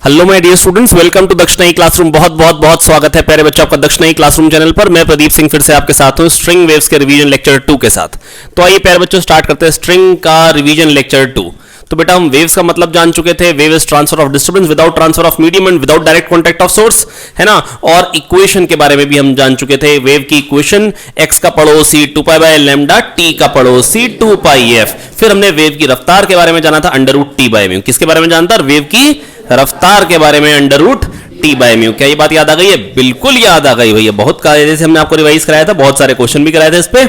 Hello my dear students, welcome to Daksh नई classroom. बहुत बहुत बहुत स्वागत है प्यारे बच्चों आपका दक्ष नई क्लासरूम चैनल पर। मैं प्रदीप सिंह फिर से आपके साथ हूं स्ट्रिंग वेव्स के रिवीजन लेक्चर 2 के साथ। तो आइए प्यारे बच्चों स्टार्ट करते हैं स्ट्रिंग का रिवीजन लेक्चर 2। तो बेटा हम वेव्स का मतलब जान चुके थे, wave is transfer of disturbance without transfer of medium and without direct contact of source, है ना। और इक्वेशन के बारे में भी हम जान चुके थे, वेव की इक्वेशन x का पड़ोसी 2 पाई बाय लैम्डा, t का पड़ोसी 2 पाई f। फिर हमने वेव की रफ्तार के बारे में जाना था under root t by mu. किसके बारे में जानता? वेव की रफ्तार के बारे में under root t by mu. क्या ये बात याद आ गई है? बिल्कुल याद आ गई भैया, बहुत कायदे से हमने आपको रिवाइज कराया था, बहुत सारे क्वेश्चन भी कराए थे इस पे,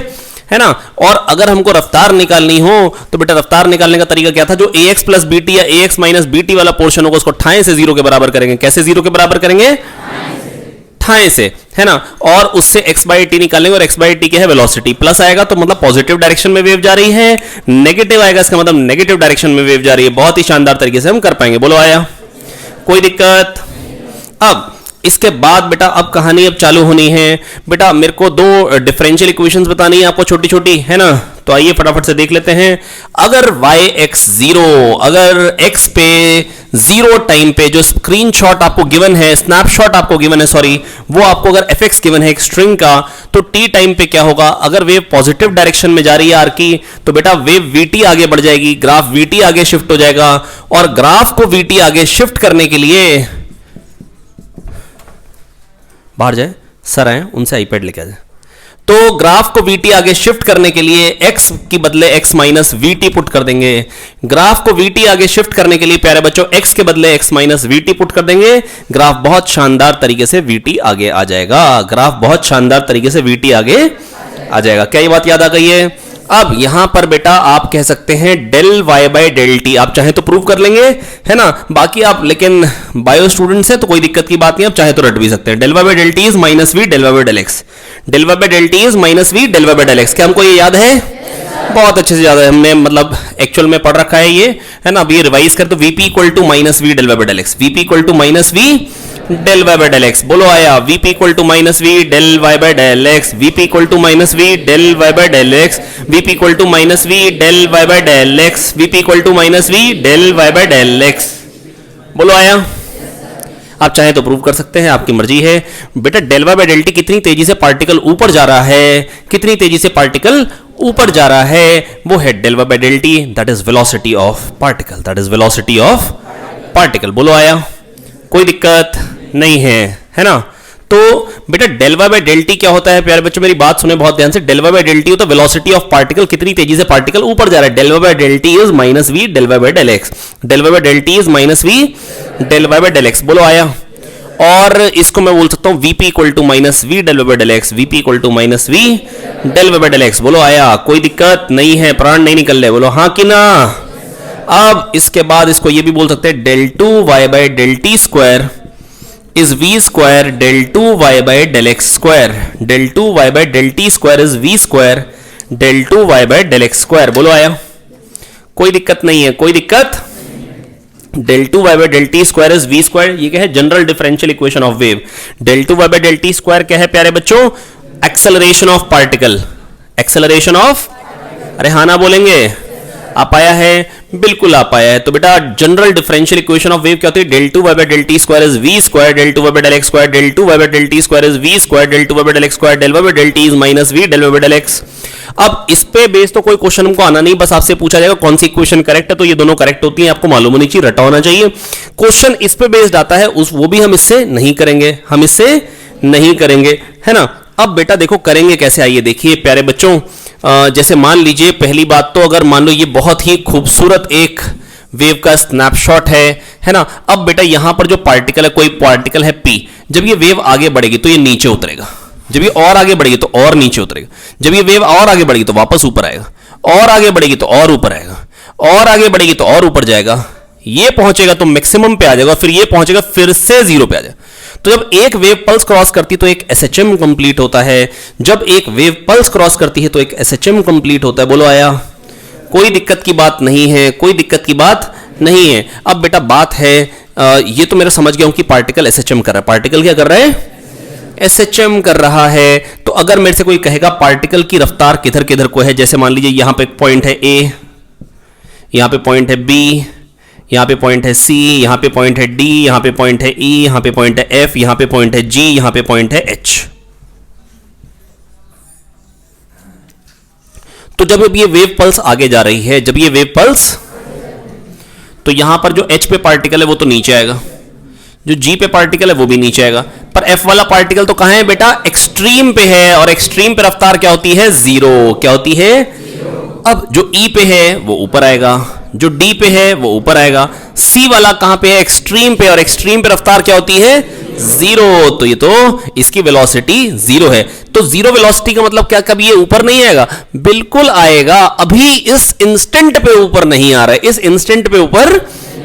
है ना। और अगर हमको रफ्तार निकालनी हो तो बेटा रफ्तार निकालने का तरीका क्या था? जो ax प्लस bt या ax माइनस bt वाला पोर्शन होगा उसको ठाए से जीरो के बराबर करेंगे। कैसे जीरो के बराबर करेंगे? ठाए से, है ना। और उससे x बाई टी निकालेंगे और x बाई टी क्या है? वेलोसिटी। प्लस आएगा तो मतलब पॉजिटिव डायरेक्शन में वेव जा रही है, नेगेटिव आएगा इसका मतलब नेगेटिव डायरेक्शन में वेव जा रही है। बहुत ही शानदार तरीके से हम कर पाएंगे। बोलो आया? कोई दिक्कत? अब इसके बाद बेटा अब कहानी अब चालू होनी है। बेटा मेरे को दो डिफरेंशियल इक्वेशंस बतानी है आपको, छोटी छोटी, है ना। तो आइए फटाफट से देख लेते हैं। अगर yx 0, अगर x पे 0 टाइम पे जो स्क्रीनशॉट आपको गिवन है, स्नैपशॉट आपको गिवन है, सॉरी, वो आपको अगर fx गिवन है एक स्ट्रिंग का, तो t टाइम पे क्या होगा? अगर वेव पॉजिटिव डायरेक्शन में जा रही है आर की, तो बेटा वेव vt आगे बढ़ जाएगी, ग्राफ vt आगे शिफ्ट हो जाएगा। और ग्राफ को vt आगे शिफ्ट करने के लिए बाहर जाए सर आए उनसे आईपैड लेके आ जाए। तो ग्राफ को vt आगे शिफ्ट करने के लिए x की बदले x माइनस vt पुट कर देंगे। ग्राफ को vt आगे शिफ्ट करने के लिए प्यारे बच्चों x के बदले x माइनस vt पुट कर देंगे। ग्राफ बहुत शानदार तरीके से vt आगे आ जाएगा। ग्राफ बहुत शानदार तरीके से vt आगे आ जाएगा। क्या ये बात याद आ गई है? अब यहां पर बेटा आप कह सकते हैं del y by del t, आप चाहे तो प्रूव कर लेंगे, है ना। बाकी आप लेकिन बायो स्टूडेंट्स है तो कोई दिक्कत की बात नहीं, आप चाहे तो रट भी सकते हैं। Del y by del t is minus v del y by del x, del y by del t is minus v del y by del x. क्या हमको ये याद है? बहुत अच्छे से याद है, हमने मतलब एक्चुअल में पढ़ रखा है ये, है ना। अब ये रिवाइज कर तो vp equal to minus v del y by del x, vp equal to minus v del y by del x. बोलो आया? Vp equal to minus v del y by del x, vp equal to minus v del y by del x, vp equal to minus v del y by del x, vp equal to minus v del y by del x. बोलो आया? आप चाहें तो prove कर सकते हैं, आपकी मर्जी है। बेटा del y by del t कितनी तेजी से पार्टिकल ऊपर जा रहा है, कितनी तेजी से पार्टिकल ऊपर जा रहा है, वो है del y by del t, that is velocity of particle, that is velocity of particle. बोलो आया? कोई दिक्कत नहीं है ना। तो बेटा del y by del t क्या होता है? प्यारे बच्चों मेरी बात सुने बहुत ध्यान से। Del y by del t होता है वेलोसिटी ऑफ पार्टिकल, कितनी तेजी से पार्टिकल ऊपर जा रहा है। Del y by del t is minus v del y by del x, del y by del t is minus v del y by del x. बोलो आया? और इसको मैं बोल सकता हूं vp equal to minus v del y by del x, vp equal to minus v del y by del x. बोलो आया? कोई दिक्कत नहीं है, प्राण नहीं निकल रहे। बोलो हाँ कि ना। अब इसके बाद इसको ये भी बोल सकते हैं del two y by del t square is v square del 2 y by del x square, del 2 y by del t square is v square del 2 y by del x square। बोलो आया? कोई दिक्कत नहीं है, कोई दिक्कत? del 2 y by del t square is v square, ये क्या है? General differential equation of wave. del 2 y by del t square क्या है प्यारे बच्चों? Acceleration of particle, acceleration of, अरे हाँ ना बोलेंगे? आप आया है? बिल्कुल आप आया है। तो बेटा general differential equation of wave क्या होती है? Del two y by del t square is v square del two y by del x square del two y by del t square is v square del two y by del x square del y by del t is minus v del y by del x. अब इस पे base तो कोई question हमको आना नहीं, बस आपसे पूछा जाएगा कौन सी इक्वेशन करेक्ट है, तो ये दोनों करेक्ट होती हैं, आपको मालूम होनी चाहिए, रटा होना चाहिए। क्वेश्चन इस पे बेस्ड आता है उस, वो भी हम इससे नहीं करेंगे, हम इससे नहीं करेंगे, है ना। अब बेटा देखो करेंगे कैसे, आइए देखिए प्यारे बच्चों। जैसे मान लीजिए पहली बात तो अगर मान लो ये बहुत ही खूबसूरत एक वेव का स्नैपशॉट है ना। अब बेटा यहां पर जो पार्टिकल है, कोई पार्टिकल है P, जब ये वेव आगे बढ़ेगी तो ये नीचे उतरेगा, जब ये और आगे बढ़ेगी तो और नीचे उतरेगा, जब ये वेव और आगे बढ़ेगी तो वापस ऊपर आएगा, और आगे बढ़ेगी तो और ऊपर आएगा, और आगे बढ़ेगी तो और ऊपर जाएगा, ये पहुंचेगा तो मैक्सिमम पे आ जाएगा, फिर ये पहुंचेगा फिर से जीरो पे आ जाएगा। तो जब एक वेव पल्स क्रॉस करती है तो एक एसएचएम कंप्लीट होता है, जब एक वेव पल्स क्रॉस करती है तो एक एसएचएम कंप्लीट होता है। बोलो आया? कोई दिक्कत की बात नहीं है, कोई दिक्कत की बात नहीं है। अब बेटा बात है ये तो मेरा समझ गया हूं कि पार्टिकल एसएचएम कर रहा है। पार्टिकल क्या कर रहा है? एसएचएम कर रहा है। तो अगर मेरे से कोई कहेगा पार्टिकल की रफ्तार किधर किधर को है, जैसे मान लीजिए यहां पे एक पॉइंट है ए, यहां पे पॉइंट है बी, यहां पे पॉइंट है C, यहां पे पॉइंट है D, यहां पे पॉइंट है E, यहां पे पॉइंट है F, यहां पे पॉइंट है G, यहां पे पॉइंट है H। तो जब ये वेव पल्स आगे जा रही है, जब ये वेव पल्स, तो यहां पर जो H पे पार्टिकल है वो तो नीचे आएगा, जो G पे पार्टिकल है वो भी नीचे आएगा, पर F वाला पार्टिकल तो कहां है बेटा, एक्सट्रीम पे है, और एक्सट्रीम पे रफ्तार क्या होती है, जीरो। क्या होती है? अब जो E पे है वो ऊपर आएगा, जो D पे है वो ऊपर आएगा, C वाला कहां पे है, एक्सट्रीम पे, और एक्सट्रीम पे रफ्तार क्या होती है, जीरो। तो ये तो इसकी वेलोसिटी जीरो है। तो जीरो वेलोसिटी का मतलब क्या, कभी ये ऊपर नहीं आएगा? बिल्कुल आएगा, अभी इस इंस्टेंट पे ऊपर नहीं आ रहा है, इस इंस्टेंट पे ऊपर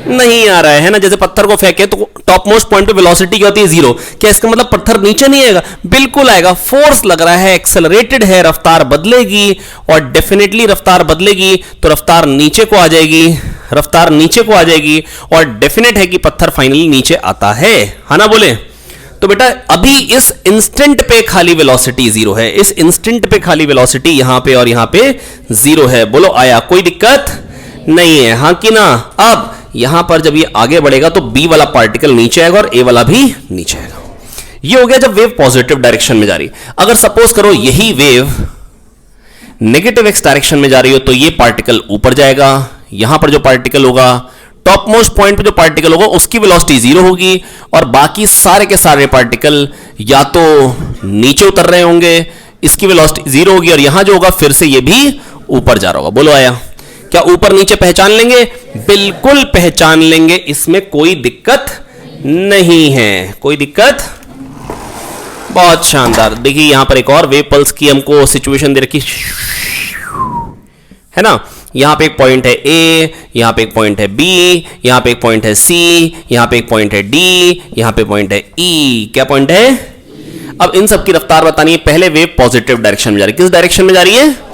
नहीं आ रहा है ना। जैसे पत्थर को फेंके तो टॉप मोस्ट पॉइंट पे वेलोसिटी क्या होती है, जीरो। क्या इसका मतलब पत्थर नीचे नहीं आएगा? बिल्कुल आएगा, फोर्स लग रहा है, एक्सेलरेटेड है, रफ्तार बदलेगी, और डेफिनेटली रफ्तार बदलेगी तो रफ्तार नीचे को आ जाएगी, रफ्तार नीचे को आ जाएगी, और डेफिनेट है कि पत्थर फाइनली नीचे आता है ना, बोले? तो बेटा अभी इस इंस्टेंट पे खाली वेलोसिटी जीरो है, इस इंस्टेंट पे खाली वेलोसिटी यहां पे और यहां पे जीरो है। बोलो आया, कोई दिक्कत नहीं है, हाँ कि ना? अब यहां पर जब ये आगे बढ़ेगा तो B वाला पार्टिकल नीचे आएगा और A वाला भी नीचे आएगा। ये हो गया जब वेव पॉजिटिव डायरेक्शन में जा रही। अगर सपोज करो यही वेव नेगेटिव एक्स डायरेक्शन में जा रही हो तो ये पार्टिकल ऊपर जाएगा, यहां पर जो पार्टिकल होगा, टॉप मोस्ट पॉइंट पे जो पार्टिकल होगा उसकी वेलोसिटी जीरो होगी, और बाकी सारे के सारे पार्टिकल या तो नीचे उतर रहे होंगे, इसकी वेलोसिटी जीरो होगी, और यहां जो होगा फिर से ये भी ऊपर जा रहा होगा। बोलो आया? क्या ऊपर नीचे पहचान लेंगे? बिल्कुल पहचान लेंगे, इसमें कोई दिक्कत नहीं है, कोई दिक्कत। बहुत शानदार। देखिए यहां पर एक और वेव पल्स की हमको सिचुएशन दे रखी है ना। यहां पे एक पॉइंट है A, यहां पे एक पॉइंट है B, यहां पे एक पॉइंट है C, यहां पे एक पॉइंट है D, यहां पे पॉइंट है E। क्या पॉइंट है? अब इन सब की रफ्तार बतानी है। पहले वेव पॉजिटिव डायरेक्शन में जा रही है, किस डायरेक्शन में जा रही है?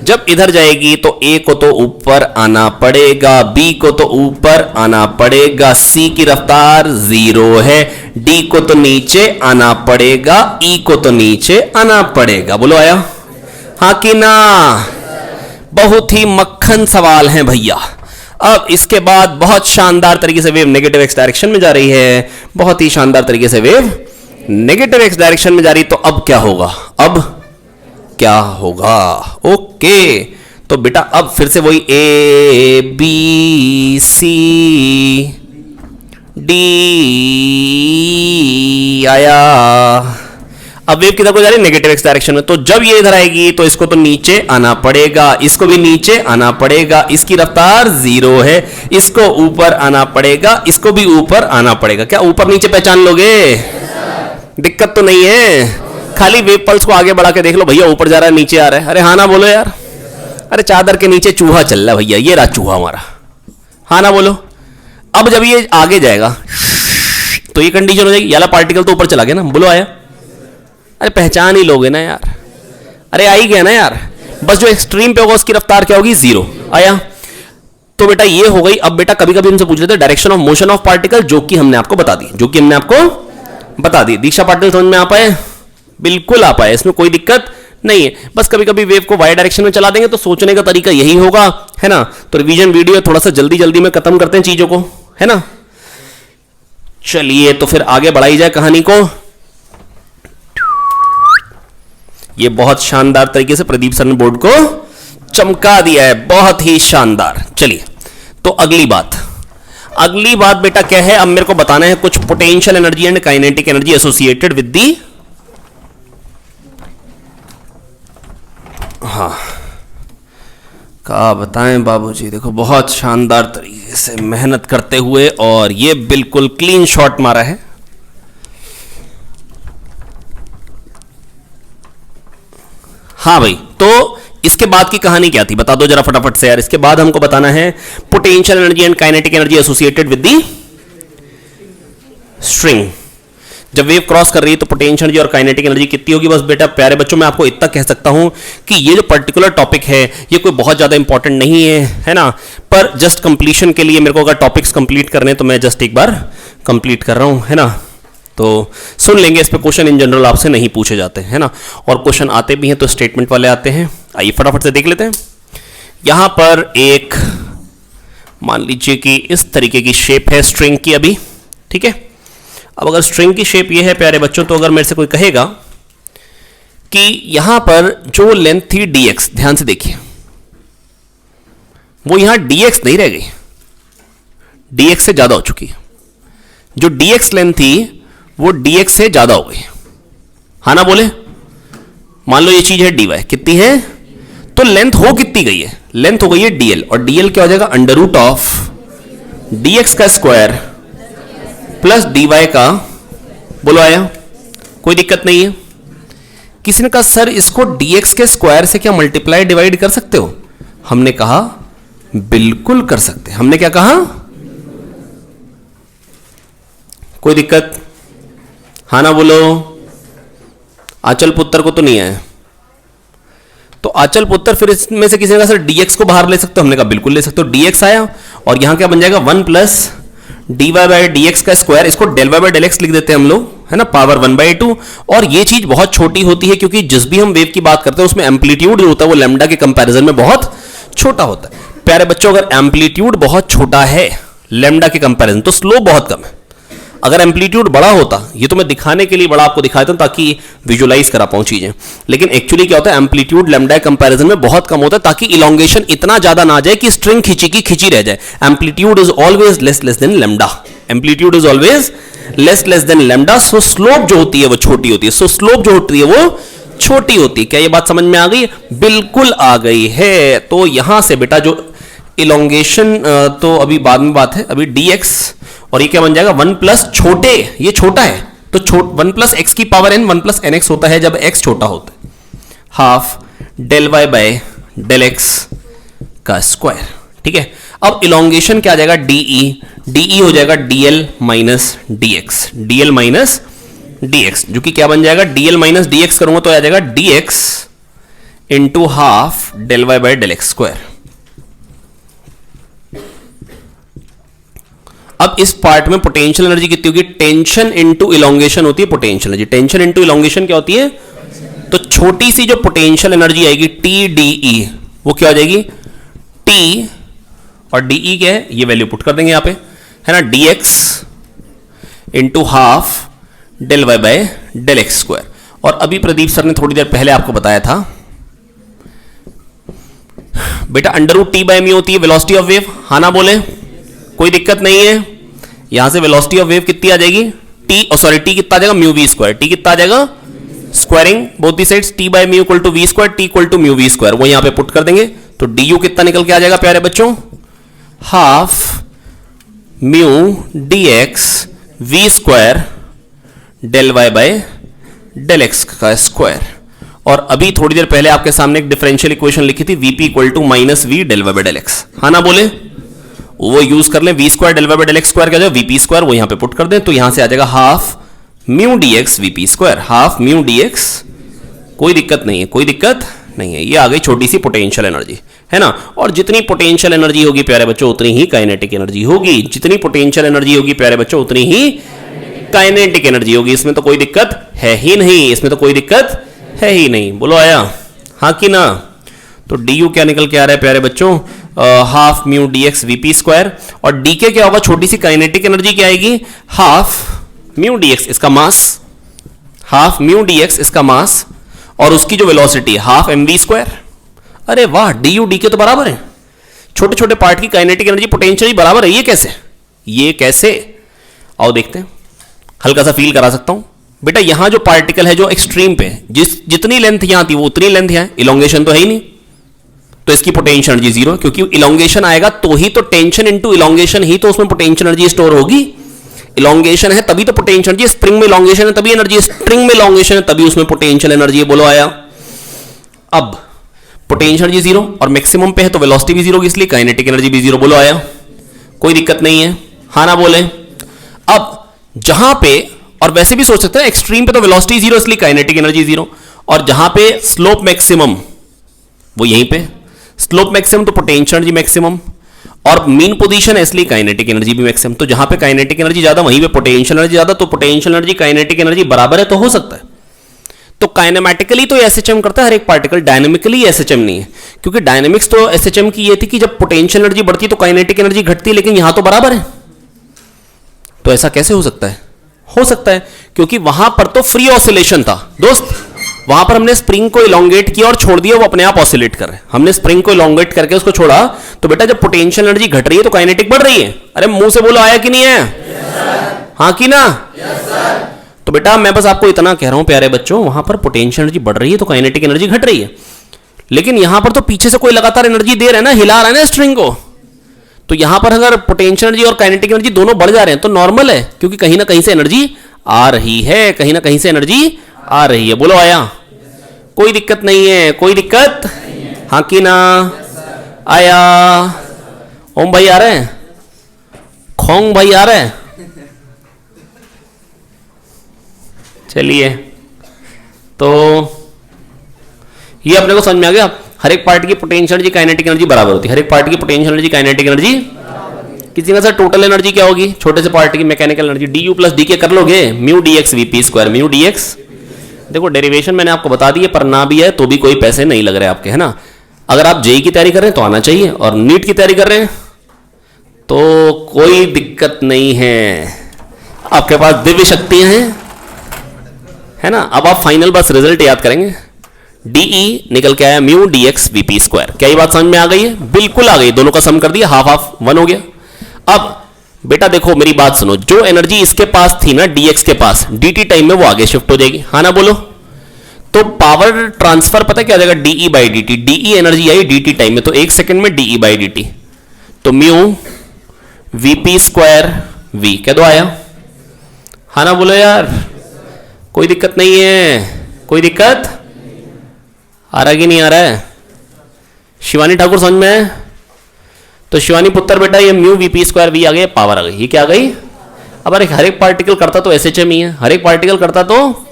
जब इधर जाएगी तो A को तो ऊपर आना पड़ेगा, B को तो ऊपर आना पड़ेगा, C की रफ्तार जीरो है, D को तो नीचे आना पड़ेगा, E को तो नीचे आना पड़ेगा। बोलो आया? हाँ कि ना? बहुत ही मक्खन सवाल है भैया। अब इसके बाद बहुत शानदार तरीके से वेव नेगेटिव एक्स डायरेक्शन में जा रही है, बहुत ही शानदार तरीके से वेव नेगेटिव एक्स डायरेक्शन में जा रही। तो अब क्या होगा? अब क्या होगा? ओके, तो बेटा अब फिर से वही A B C D आया। अब वेव किधर को जा रही है? नेगेटिव एक्स डायरेक्शन में। तो जब ये इधर आएगी तो इसको तो नीचे आना पड़ेगा, इसको भी नीचे आना पड़ेगा, इसकी रफ्तार जीरो है, इसको ऊपर आना पड़ेगा, इसको भी ऊपर आना पड़ेगा। क्या ऊपर नीचे पहचान लोगे? दिक्कत तो नहीं है, खाली वेव पल्स को आगे बढ़ा के देख लो भैया, ऊपर जा रहा है नीचे आ रहा है। अरे हाँ ना बोलो यार। अरे चादर के नीचे चूहा चल रहा है भैया, ये रहा चूहा हमारा, हाँ ना बोलो। अब जब ये आगे जाएगा तो ये कंडीशन हो जाएगी, याला पार्टिकल तो ऊपर चला गया ना। बोलो आया? अरे पहचान ही लोगे ना यार, अरे आ ही गया ना यार। बस जो एक्सट्रीम पे होगा उसकी रफ्तार क्या होगी? जीरो। आया? तो बेटा ये हो गई। अब बेटा कभी कभी हमसे पूछ लेते हैं direction of motion of particle, जो कि हमने आपको बता दी, जो कि हमने आपको बता दी। दीक्षा पाटिल समझ में आ पाए? बिल्कुल आ पाए, इसमें कोई दिक्कत नहीं है। बस कभी कभी वेव को वाई डायरेक्शन में चला देंगे तो सोचने का तरीका यही होगा, है ना। तो रिवीजन वीडियो थोड़ा सा जल्दी जल्दी में खत्म करते हैं चीजों को, है ना। चलिए तो फिर आगे बढ़ाई जाए कहानी को। ये बहुत शानदार तरीके से प्रदीप सर ने बोर्ड को चमका दिया है, बहुत ही शानदार। चलिए तो अगली बात बेटा क्या है? अब मेरे को बताना है कुछ potential energy and kinetic energy associated with the, हाँ क्या बताएं बाबूजी। देखो बहुत शानदार तरीके से मेहनत करते हुए, और ये बिल्कुल क्लीन शॉट मारा है। हाँ भाई, तो इसके बाद की कहानी क्या थी बता दो जरा फटाफट से यार। इसके बाद हमको बताना है potential energy and kinetic energy associated with the string. जब वेव क्रॉस कर रही है तो पोटेंशियल एनर्जी और काइनेटिक एनर्जी कितनी होगी? बस बेटा प्यारे बच्चों मैं आपको इतना कह सकता हूं कि ये जो पर्टिकुलर टॉपिक है ये कोई बहुत ज्यादा इंपॉर्टेंट नहीं है ना, पर जस्ट कंप्लीशन के लिए मेरे को अगर टॉपिक्स कंप्लीट करने तो मैं जस्ट एक बार कंप्लीट कर रहा हूं, है ना। तो सुन लेंगे, इस पे क्वेश्चन इन जनरल आपसे नहीं पूछे जाते हैं ना, और क्वेश्चन आते भी हैं तो स्टेटमेंट वाले आते हैं। आइए फटाफट से देख लेते हैं। यहां पर एक मान लीजिए कि इस तरीके की शेप है स्ट्रिंग की अभी, ठीक है। अब अगर स्ट्रिंग की शेप ये है प्यारे बच्चों, तो अगर मेरे से कोई कहेगा कि यहां पर जो लेंथ थी dx, ध्यान से देखिए, वो यहां dx नहीं रह गई, dx से ज्यादा हो चुकी है। जो dx लेंथ थी वो dx से ज्यादा हो गई, हाँ ना बोले। मान लो ये चीज है dy, कितनी है, तो लेंथ हो कितनी गई है, लेंथ हो गई है dl, और dl क्या हो जाएगा, अंडर रूट ऑफ dx का स्क्वायर प्लस dy का, बोलो आया, कोई दिक्कत नहीं है। किसी ने कहा सर इसको dx के स्क्वायर से क्या मल्टीप्लाई डिवाइड कर सकते हो, हमने कहा बिल्कुल कर सकते हैं। हमने क्या कहा, कोई दिक्कत, हाँ ना बोलो। आंचल पुत्र को तो नहीं आया, तो आंचल पुत्र फिर इसमें से किसी ने कहा सर dx को बाहर ले सकते हो, हमने कहा बिल्कुल ले सकते हो। dx आया और यहां क्या बन जाएगा 1 प्लस dy बाई dx का स्क्वायर, इसको del y by del x लिख देते हैं हम लोग, है ना, पावर 1/2। और ये चीज बहुत छोटी होती है क्योंकि जिस भी हम वेव की बात करते हैं उसमें एम्पलीट्यूड जो होता है वो लैम्डा के कंपैरिजन में बहुत छोटा होता है। प्यारे बच्चों, अगर एम्पलीट्यूड बहुत छोटा है लैम्डा के कंपैरिजन तो स्लोप बहुत कम है। अगर एम्पलीट्यूड बड़ा होता, ये तो मैं दिखाने के लिए बड़ा आपको दिखाता हूं ताकि विजुलाइज करा पाऊं चीजें, लेकिन एक्चुअली क्या होता है, एम्पलीट्यूड लैम्डा कंपैरिजन में बहुत कम होता है ताकि इलोंगेशन इतना ज्यादा ना जाए कि स्ट्रिंग खिंची की खिंची रह जाए। Amplitude is always less than lambda, amplitude is always less than lambda, so slope जो होती है वो छोटी होती है, सो स्लोप जो होती है वो छोटी होती है। क्या ये बात समझ में आ गई, बिल्कुल आ गई है। तो यहां से बेटा जो इलोंगेशन तो अभी बाद में बात है, अभी dx और ये क्या बन जाएगा 1 प्लस छोटे, ये छोटा है तो 1 प्लस एक्स की पावर n, 1 प्लस nx होता है जब x छोटा होता है, half del y by del x का स्क्वायर, ठीक है। अब इलोंगेशन क्या आ जाएगा de हो जाएगा dl minus dx, dl minus dx, जो कि क्या बन जाएगा dl माइनस dx करूंगा तो आ जाएगा dx into half del y by del x square. अब इस पार्ट में पोटेंशियल एनर्जी कितनी होगी, टेंशन इंटू इलोंगेशन होती है potential energy, tension into elongation क्या होती है, तो छोटी सी जो पोटेंशियल एनर्जी आएगी TDE वो क्या हो जाएगी, T और DE क्या है, ये वैल्यू पुट कर देंगे यहां पे, है ना, dx into half del y by del x square. और अभी प्रदीप सर ने थोड़ी देर पहले आपको बताया था बेटा under root T by mu होती है वेलोसिटी ऑफ वेव, हाँ ना बोले, कोई दिक्कत नहीं है। यहां से वेलोसिटी ऑफ वेव कितनी आ जाएगी, टी कितना आ जाएगा, म्यू वी स्क्वायर, टी कितना आ जाएगा, squaring both the sides, T by mu equal to v square, T equal to mu v square, वो यहां पे पुट कर देंगे तो डी यू कितना निकल के आ जाएगा प्यारे बच्चों, half mu d x v square del y by del x का स्क्वायर। और अभी थोड़ी देर पहले आपके सामने एक डिफरेंशियल इक्वेशन लिखी थी vp equal to minus v del y by del x, हाँ ना बोले, वो यूज कर लें, v square del y by del x square क्या जाएगा वीपी स्क्वायर, वो यहां पे पुट कर दें तो यहां से आ जाएगा half mu d x VP square, half mu d x, कोई दिक्कत नहीं है, कोई दिक्कत नहीं है। ये आ गई छोटी सी पोटेंशियल एनर्जी, है ना। और जितनी पोटेंशियल एनर्जी होगी प्यारे बच्चों उतनी ही काइनेटिक एनर्जी होगी, जितनी पोटेंशियल एनर्जी होगी प्यारे बच्चों उतनी ही काइनेटिक एनर्जी होगी, इसमें तो कोई दिक्कत है ही नहीं, इसमें तो कोई दिक्कत है ही नहीं, बोलो आया, हाँ कि ना। तो डी यू क्या निकल के आ रहा है प्यारे बच्चों, half mu d x VP square, और डी के क्या होगा, छोटी सी काइनेटिक एनर्जी क्या आएगी, हाफ म्यू डी एक्स इसका mass, half mu d x इसका मास, और उसकी जो velocity half m v square. अरे वाह, डी यू डी के तो बराबर है, छोटे छोटे पार्ट की काइनेटिक एनर्जी पोटेंशियल बराबर है, ये कैसे, ये कैसे, आओ देखते हैं, हल्का सा फील करा सकता हूं बेटा। यहां जो पार्टिकल है जो एक्सट्रीम पे, जितनी लेंथ यहां थी वो उतनी लेंथ यहां, इलोंगेशन तो है ही नहीं, तो इसकी पोटेंशियल एनर्जी जीरो, क्योंकि इलोंगेशन आएगा तो ही तो टेंशन इनटू इलोंगेशन ही तो उसमें पोटेंशियल एनर्जी स्टोर होगी। इलोंगेशन है तभी तो पोटेंशियल एनर्जी, स्प्रिंग में इलोंगेशन है तभी एनर्जी, स्प्रिंग में इलोंगेशन है तभी उसमें पोटेंशियल एनर्जी है, बोलो आया। अब पोटेंशियल एनर्जी जीरो और मैक्सिमम पे है तो वेलोसिटी भी जीरो होगी, इसलिए काइनेटिक एनर्जी भी जीरो, बोलो आया, कोई दिक्कत नहीं है, हाँ ना बोले। अब जहां पे, और वैसे भी सोच सकते हैं एक्सट्रीम पे तो वेलोसिटी जीरो इसलिए काइनेटिक एनर्जी जीरो, और जहां पे स्लोप मैक्सिमम वो यहीं पे, स्लोप मैक्सिमम तो पोटेंशियल एनर्जी मैक्सिमम, और मीन पोजीशन है इसलिए काइनेटिक एनर्जी भी मैक्सिमम। तो जहां पे काइनेटिक एनर्जी ज्यादा वहीं पे पोटेंशियल एनर्जी ज्यादा, तो पोटेंशियल एनर्जी काइनेटिक एनर्जी बराबर है तो हो सकता है। तो काइनेमेटिकली तो एसएचएम करता है हर एक पार्टिकल, डायनेमिकली एसएचएम नहीं है, क्योंकि डायनेमिक्स तो एसएचएम की ये थी कि जब पोटेंशियल एनर्जी बढ़ती है तो काइनेटिक एनर्जी घटती है, लेकिन यहां तो बराबर है। तो ऐसा कैसे हो सकता है? हो सकता है क्योंकि वहां पर तो फ्री ऑसिलेशन था दोस्त, वहां पर हमने स्प्रिंग को इलोंगेट किया और छोड़ दिया, वो अपने आप ऑसिलेट कर रहे हैं। हमने स्प्रिंग को इलोंगेट करके उसको छोड़ा, तो बेटा जब पोटेंशियल एनर्जी घट रही है तो काइनेटिक बढ़ रही है। अरे मुंह से बोलो, आया कि नहीं है? yes, हाँ कि ना? yes, तो बेटा मैं बस आपको इतना कह रहा हूं प्यारे बच्चों, वहां पर पोटेंशियल एनर्जी बढ़ रही है तो काइनेटिक एनर्जी घट रही है, लेकिन यहां पर तो पीछे से कोई लगातार एनर्जी दे रहा है ना, हिला रहा है ना स्ट्रिंग को। तो यहां पर अगर पोटेंशियल एनर्जी और काइनेटिक एनर्जी दोनों बढ़ जा रहे हैं तो नॉर्मल है, क्योंकि कहीं ना कहीं से एनर्जी आ रही है, कहीं ना कहीं से एनर्जी आ रही है। बोलो आया? कोई दिक्कत नहीं है? कोई दिक्कत? हाँ कि ना? आया? ओम भाई आ रहे हैं? खोंग भाई आ रहे हैं? चलिए, तो ये अपने को समझ में आ गया। हर एक पार्ट की पोटेंशियल एनर्जी काइनेटिक एनर्जी बराबर होती है, हर एक पार्ट की पोटेंशियल एनर्जी काइनेटिक एनर्जी। किसी का सर टोटल एनर्जी क्या होगी छोटे से पार्ट की? Mechanical energy D you plus D के कर लोगे, mu d x V P square, mu d x. देखो डेरिवेशन मैंने आपको बता दी है, पर ना भी है तो भी कोई पैसे नहीं लग रहे आपके, है ना। अगर आप जेई की तैयारी कर रहे हैं तो आना चाहिए, और नीट की तैयारी कर रहे हैं तो कोई दिक्कत नहीं है, आपके पास दिव्य शक्तियां हैं, है ना। अब आप फाइनल बस रिजल्ट याद करेंगे, डीई निकल के आया mu d x V P square. क्या ये बात समझ में आ गई है? बिल्कुल आ गई, दोनों का सम कर दिया, हाफ हाफ 1 हो गया। अब बेटा देखो मेरी बात सुनो, जो एनर्जी इसके पास थी ना dx के पास, dt टाइम में वो आगे शिफ्ट हो जाएगी, हाँ ना बोलो। तो पावर ट्रांसफर पता क्या हो जाएगा? de by D T. de energy I dt time में, तो 1 सेकंड में de बाई डी टी, तो म्यू vp स्क्वायर v कह दो आया, हाँ ना बोलो यार। कोई दिक्कत नहीं है? कोई दिक्कत आ रहा कि नहीं आ रहा है? शिवानी ठाकुर समझ में है? तो शिवानी पुत्र बेटा ये म्यू वीपी स्क्वायर वी आ गई, पावर आ गई, ये क्या आ गई? अब हर एक पार्टिकल करता तो एसएचएम ही है, हर एक पार्टिकल करता तो,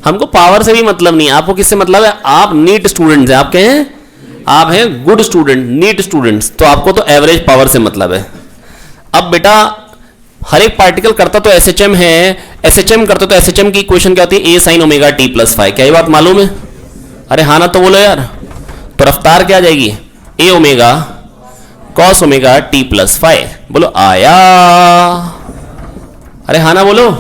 हमको पावर से भी मतलब नहीं, आपको किससे मतलब है? आप नीट स्टूडेंट्स हैं, आप क्या हैं? आप हैं गुड स्टूडेंट, नीट स्टूडेंट्स, तो आपको तो एवरेज पावर से मतलब है। अब बेटा हर एक पार्टिकल करता तो एसएचएम है, एसएचएम करता तो एसएचएम की इक्वेशन क्या होती है? A sine omega T plus five. क्या ये बात मालूम है? अरे हाँ ना तो बोलो यार। तो रफ्तार क्या आ जाएगी? A omega cos omega T plus five. बोलो आया? अरे हाँ ना बोलो।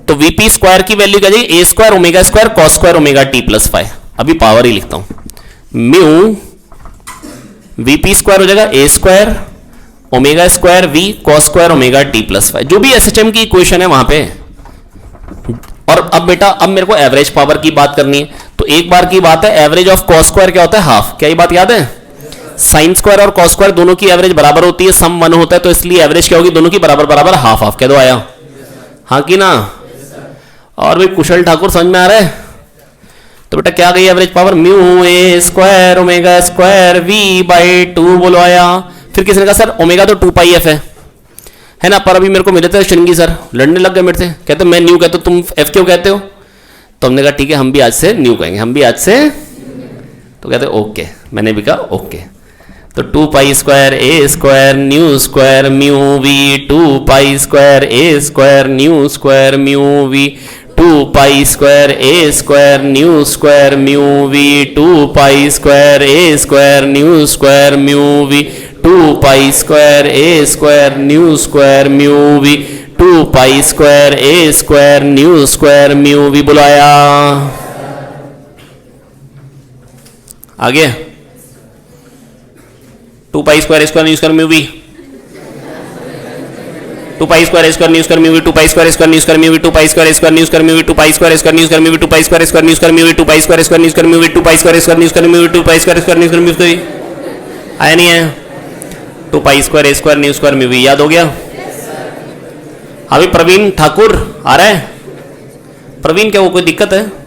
तो वीपी स्क्वायर की वैल्यू क्या जाएगी? A square omega square cos square omega T plus five. अभी पावर ही लिखता हूं, म्यू वीपी स्क्वायर हो जाएगा A square omega square V cos square omega T plus five, जो भी एसएचएम की इक्वेशन है वहां पे। और अब बेटा अब मेरे को एवरेज पावर की बात करनी है, तो एक बार की बात है, एवरेज ऑफ कॉस स्क्वायर क्या होता है? हाफ। क्या ये बात याद है? साइन स्क्वायर और कॉस स्क्वायर दोनों की एवरेज बराबर होती है, सम 1 होता है, तो इसलिए एवरेज क्या होगी? दोनों की बराबर बराबर हाफ हाफ। कह दो आया? हाँ कि ना? और भाई कुशल ठाकुर समझ में आ रहा है? तो बेटा क्या गई average power? Mu a square omega square v by 2। बोलो आया? फिर किसी ने कहा सर ओमेगा तो 2 पाई एफ है ना, पर अभी मेरे को मिले थे श्रृंगी सर, लड़ने लग गए मेरे से, कहते मैं न्यू कहता हूं तुम एफ क्यों कहते हो? तो हमने कहा ठीक है हम भी आज से न्यू कहेंगे, हम भी आज से। तो कहते ओके, मैंने भी कहा ओके। तो 2 pi square A square nu square mu we 2 pi square A square nu square mu we 2 pi square A square nu square mu we 2 pi square A square nu square mu we 2 pi square A square nu square mu we 2 pi square A square nu square mu v. बुलाया? आगे 2 pi square A square nu square mu we 2 pi square A square nu square mu we 2 pi square A square nu square mu we 2 pi square A square nu square mu we 2 pi square A square nu square mu we 2 pi square A square nu square mu we 2 pi square A square nu square mu we 2 pi square A square nu square mu we 2 pi square A square nu square mu we. आया नहीं है? 2 pi square ए square nu square mu v याद हो गया? अभी प्रवीण ठाकुर आ रहा है? प्रवीण क्या वो कोई दिक्कत है?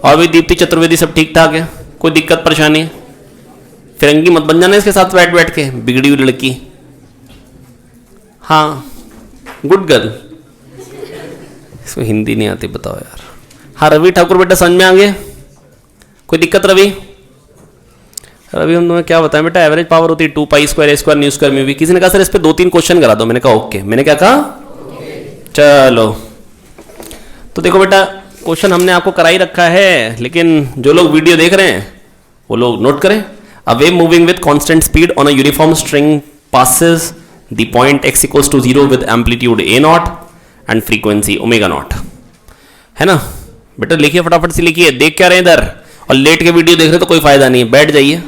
और भी दीप्ति चतुर्वेदी सब ठीक ठाक है? कोई दिक्कत परेशानी? फिरंगी मत बन जाना इसके साथ बैठ बैठ के, बिगड़ी हुई लड़की। हाँ गुड गर्ल, इसको हिंदी नहीं आती बताओ यार। हाँ रवि ठाकुर बेटा समझ में आ गए? कोई दिक्कत रवि? अभी हम तुम्हें क्या बताएं बेटा, एवरेज पावर होती है 2 पाई स्क्वायर ए square nu square mu v. किसी ने कहा सर इस पे 2-3 क्वेश्चन करा दो, मैंने कहा ओके। मैंने क्या कहा? चलो तो देखो बेटा, क्वेश्चन हमने आपको करा ही रखा है, लेकिन जो लोग वीडियो देख रहे हैं वो लोग नोट करें। A wave moving with constant speed on a uniform string passes the point x equals to 0 with amplitude a naught and frequency omega naught। है ना बेटा, लिखिए फटाफट से लिखिए। देख क्या रहे हैं इधर, और लेट के वीडियो देख रहे तो कोई फायदा नहीं है, बैठ जाइए,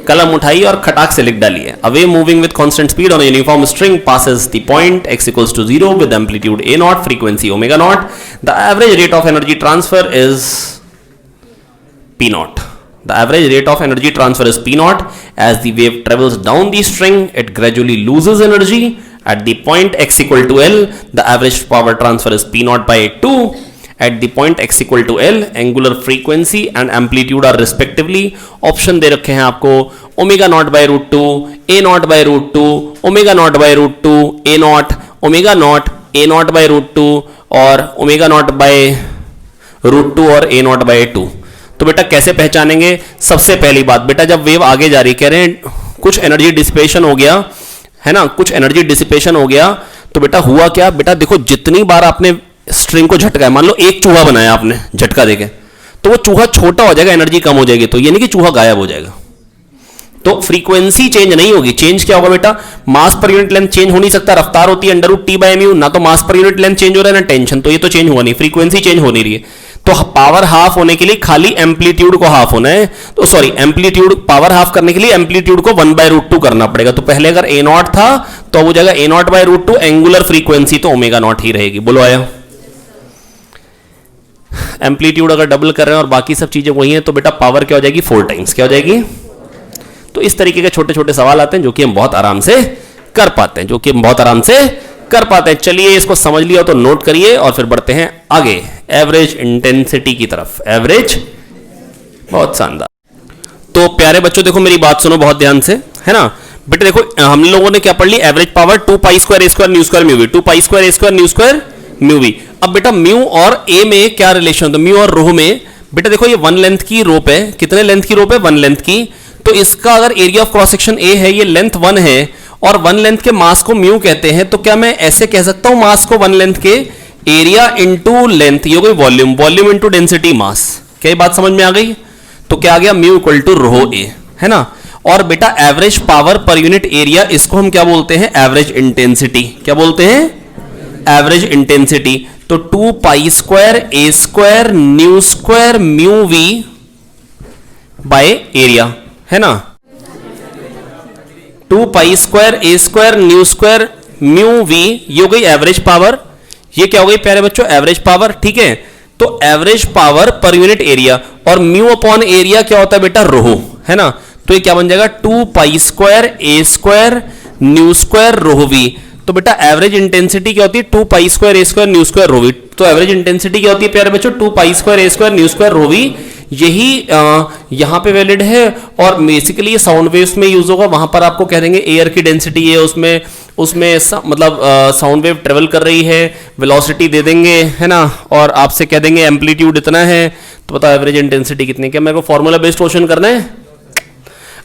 कलम उठाइए और खटाक से लिख डालिए। A wave moving with constant speed on a uniform string passes the point x equals to 0 with amplitude a naught, frequency omega naught. The average rate of energy transfer is p naught. The average rate of energy transfer is p naught. As the wave travels down the string, it gradually loses energy. At the point x equal to L, the average power transfer is p naught by 2. At the point x equal to L, angular frequency and amplitude are respectively, option दे रखे हैं आपको, omega naught by root 2, a naught by root 2, omega naught by root 2, a naught, omega naught, a naught by root 2 और omega naught by root 2 और ए naught bye 2। तो बेटा कैसे पहचानेंगे? सबसे पहली बात बेटा, जब वेव आगे जा रही, कह रहे हैं कुछ एनर्जी डिसिपेशन हो गया है ना, कुछ एनर्जी डिसिपेशन हो गया, तो बेटा हुआ क्या? बेटा देखो, जितनी बार आपने स्ट्रिंग को झटका है, मान लो एक चूहा बनाया आपने झटका देके, तो वो चूहा छोटा हो जाएगा, एनर्जी कम हो जाएगी, तो ये नहीं कि चूहा गायब हो जाएगा। तो फ्रीक्वेंसी चेंज नहीं होगी। चेंज क्या होगा बेटा? मास पर यूनिट लेंथ चेंज हो नहीं सकता, रफ्तार होती है under root T by mu, ना तो मास पर यूनिट लेंथ चेंज हो रहा है ना टेंशन, तो ये तो चेंज हुआ नहीं, फ्रीक्वेंसी चेंज हो नहीं रही है। तो पावर हाफ होने के लिए खाली एम्पलीट्यूड को हाफ होना है, तो सॉरी एम्पलीट्यूड, पावर हाफ करने के लिए एम्पलीट्यूड को 1/√2 करना पड़ेगा। तो पहले अगर ए नॉट था तो वो जगह A naught by root 2, angular frequency तो ओमेगा नॉट ही रहेगी। बोलो आया? एम्पलीट्यूड अगर डबल कर रहे हैं और बाकी सब चीजें वही हैं, तो बेटा पावर क्या हो जाएगी? 4 टाइम्स। क्या हो जाएगी? तो इस तरीके के छोटे छोटे सवाल आते हैं जो कि हम बहुत आराम से कर पाते हैं, चलिए इसको समझ लिया तो नोट करिए और फिर बढ़ते हैं आगे एवरेज इंटेंसिटी की तरफ। एवरेज, बहुत शानदार। तो प्यारे बच्चों देखो मेरी बात सुनो बहुत ध्यान से, है ना बेटा। देखो हम लोगों ने क्या पढ़ ली? Average power 2 pi square A square nu square mu we, 2 pi square A square nu square mu V. अब बेटा म्यू और ए में क्या रिलेशन होता है? म्यू और रो में बेटा देखो ये 1 लेंथ की रोप है। कितने लेंथ की रोप है? 1 लेंथ की। तो इसका अगर area of cross section A है, ये लेंथ 1 है और 1 लेंथ के मास को म्यू कहते हैं, तो क्या मैं ऐसे कह सकता हूं मास को 1 लेंथ के एरिया इंटू लेंथ, ये हो गई volume, volume into density mass. क्या ये बात समझ में आ गई? तो क्या आ गया? Mu equal to rho a, है ना। और बेटा average power per unit area, इसको हम क्या बोलते हैं? Average intensity. क्या बोलते हैं? Average intensity. तो 2 pi square A square nu square mu v by area, है ना। 2 पाई स्क्वायर ए square nu square mu v, ये हो गई एवरेज पावर। ये क्या हो गई प्यारे बच्चों? एवरेज पावर, ठीक है। तो average power per unit area, और म्यू अपॉन एरिया क्या होता है बेटा? रो, है ना। तो ये क्या बन जाएगा? 2 पाई स्क्वायर ए square nu square rho v. तो बेटा एवरेज इंटेंसिटी क्या होती है? 2 पाई स्क्वायर ए square nu square rho v. तो एवरेज इंटेंसिटी क्या होती है प्यारे बच्चों? 2 पाई स्क्वायर ए square nu square rho v. यही यहां पे वैलिड है, और बेसिकली ये साउंड वेव्स में यूज होगा। वहां पर आपको कह देंगे एयर की डेंसिटी है, उसमें मतलब साउंड वेव ट्रेवल कर रही है, वेलोसिटी दे देंगे, है ना, और आपसे कह देंगे एम्पलीट्यूड इतना है, तो बताओ एवरेज इंटेंसिटी कितनी। क्या मेरे को फॉर्मूला बेस्ड क्वेश्चन करना है?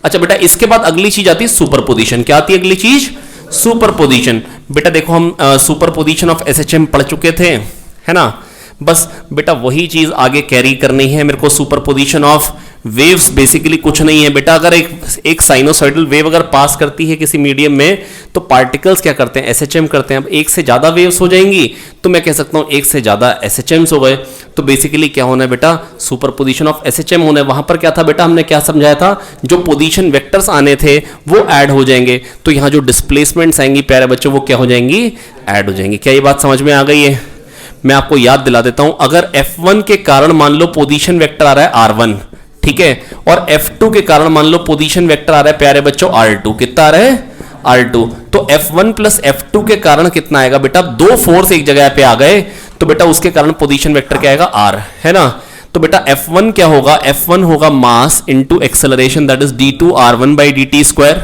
अच्छा बेटा, इसके बाद अगली चीज आती है सुपरपोजिशन। क्या आती है अगली चीज? सुपरपोजिशन। बेटा देखो हम सुपरपोजिशन ऑफ एसएचएम पढ़ चुके थे, है ना। बस बेटा वही चीज आगे कैरी करनी है मेरे को। सुपरपोजिशन ऑफ वेव्स बेसिकली कुछ नहीं है बेटा। अगर एक साइनोसॉइडल वेव अगर पास करती है किसी मीडियम में, तो पार्टिकल्स क्या करते हैं? एसएचएम करते हैं। अब एक से ज्यादा वेव्स हो जाएंगी तो मैं कह सकता हूं एक से ज्यादा एसएचएम्स हो गए। तो बेसिकली क्या होना है बेटा? सुपरपोजिशन ऑफ एसएचएम होना है। वहां पर क्या था बेटा? हमने क्या समझाया था? जो पोजीशन वेक्टर्स आने थे वो ऐड हो जाएंगे, तो यहां जो डिस्प्लेसमेंट्स आएंगी प्यारे बच्चों वो क्या हो जाएंगी? ऐड हो जाएंगी। क्या ये बात समझ में आ गई है? मैं आपको याद दिला देता हूं। अगर F1 के कारण मान लो पोजीशन वेक्टर आ रहा है R1, ठीक है, और F2 के कारण मान लो पोजीशन वेक्टर आ रहा है प्यारे बच्चों R2। कितना आ रहा है? R2। तो F1 प्लस F2 के कारण कितना आएगा बेटा? 2 फोर्स एक जगह पे आ गए, तो बेटा उसके कारण पोजीशन वेक्टर क्या आएगा? R, है ना। तो बेटा F1 क्या होगा? F1 होगा mass into acceleration, that is d2 r1 by dt square.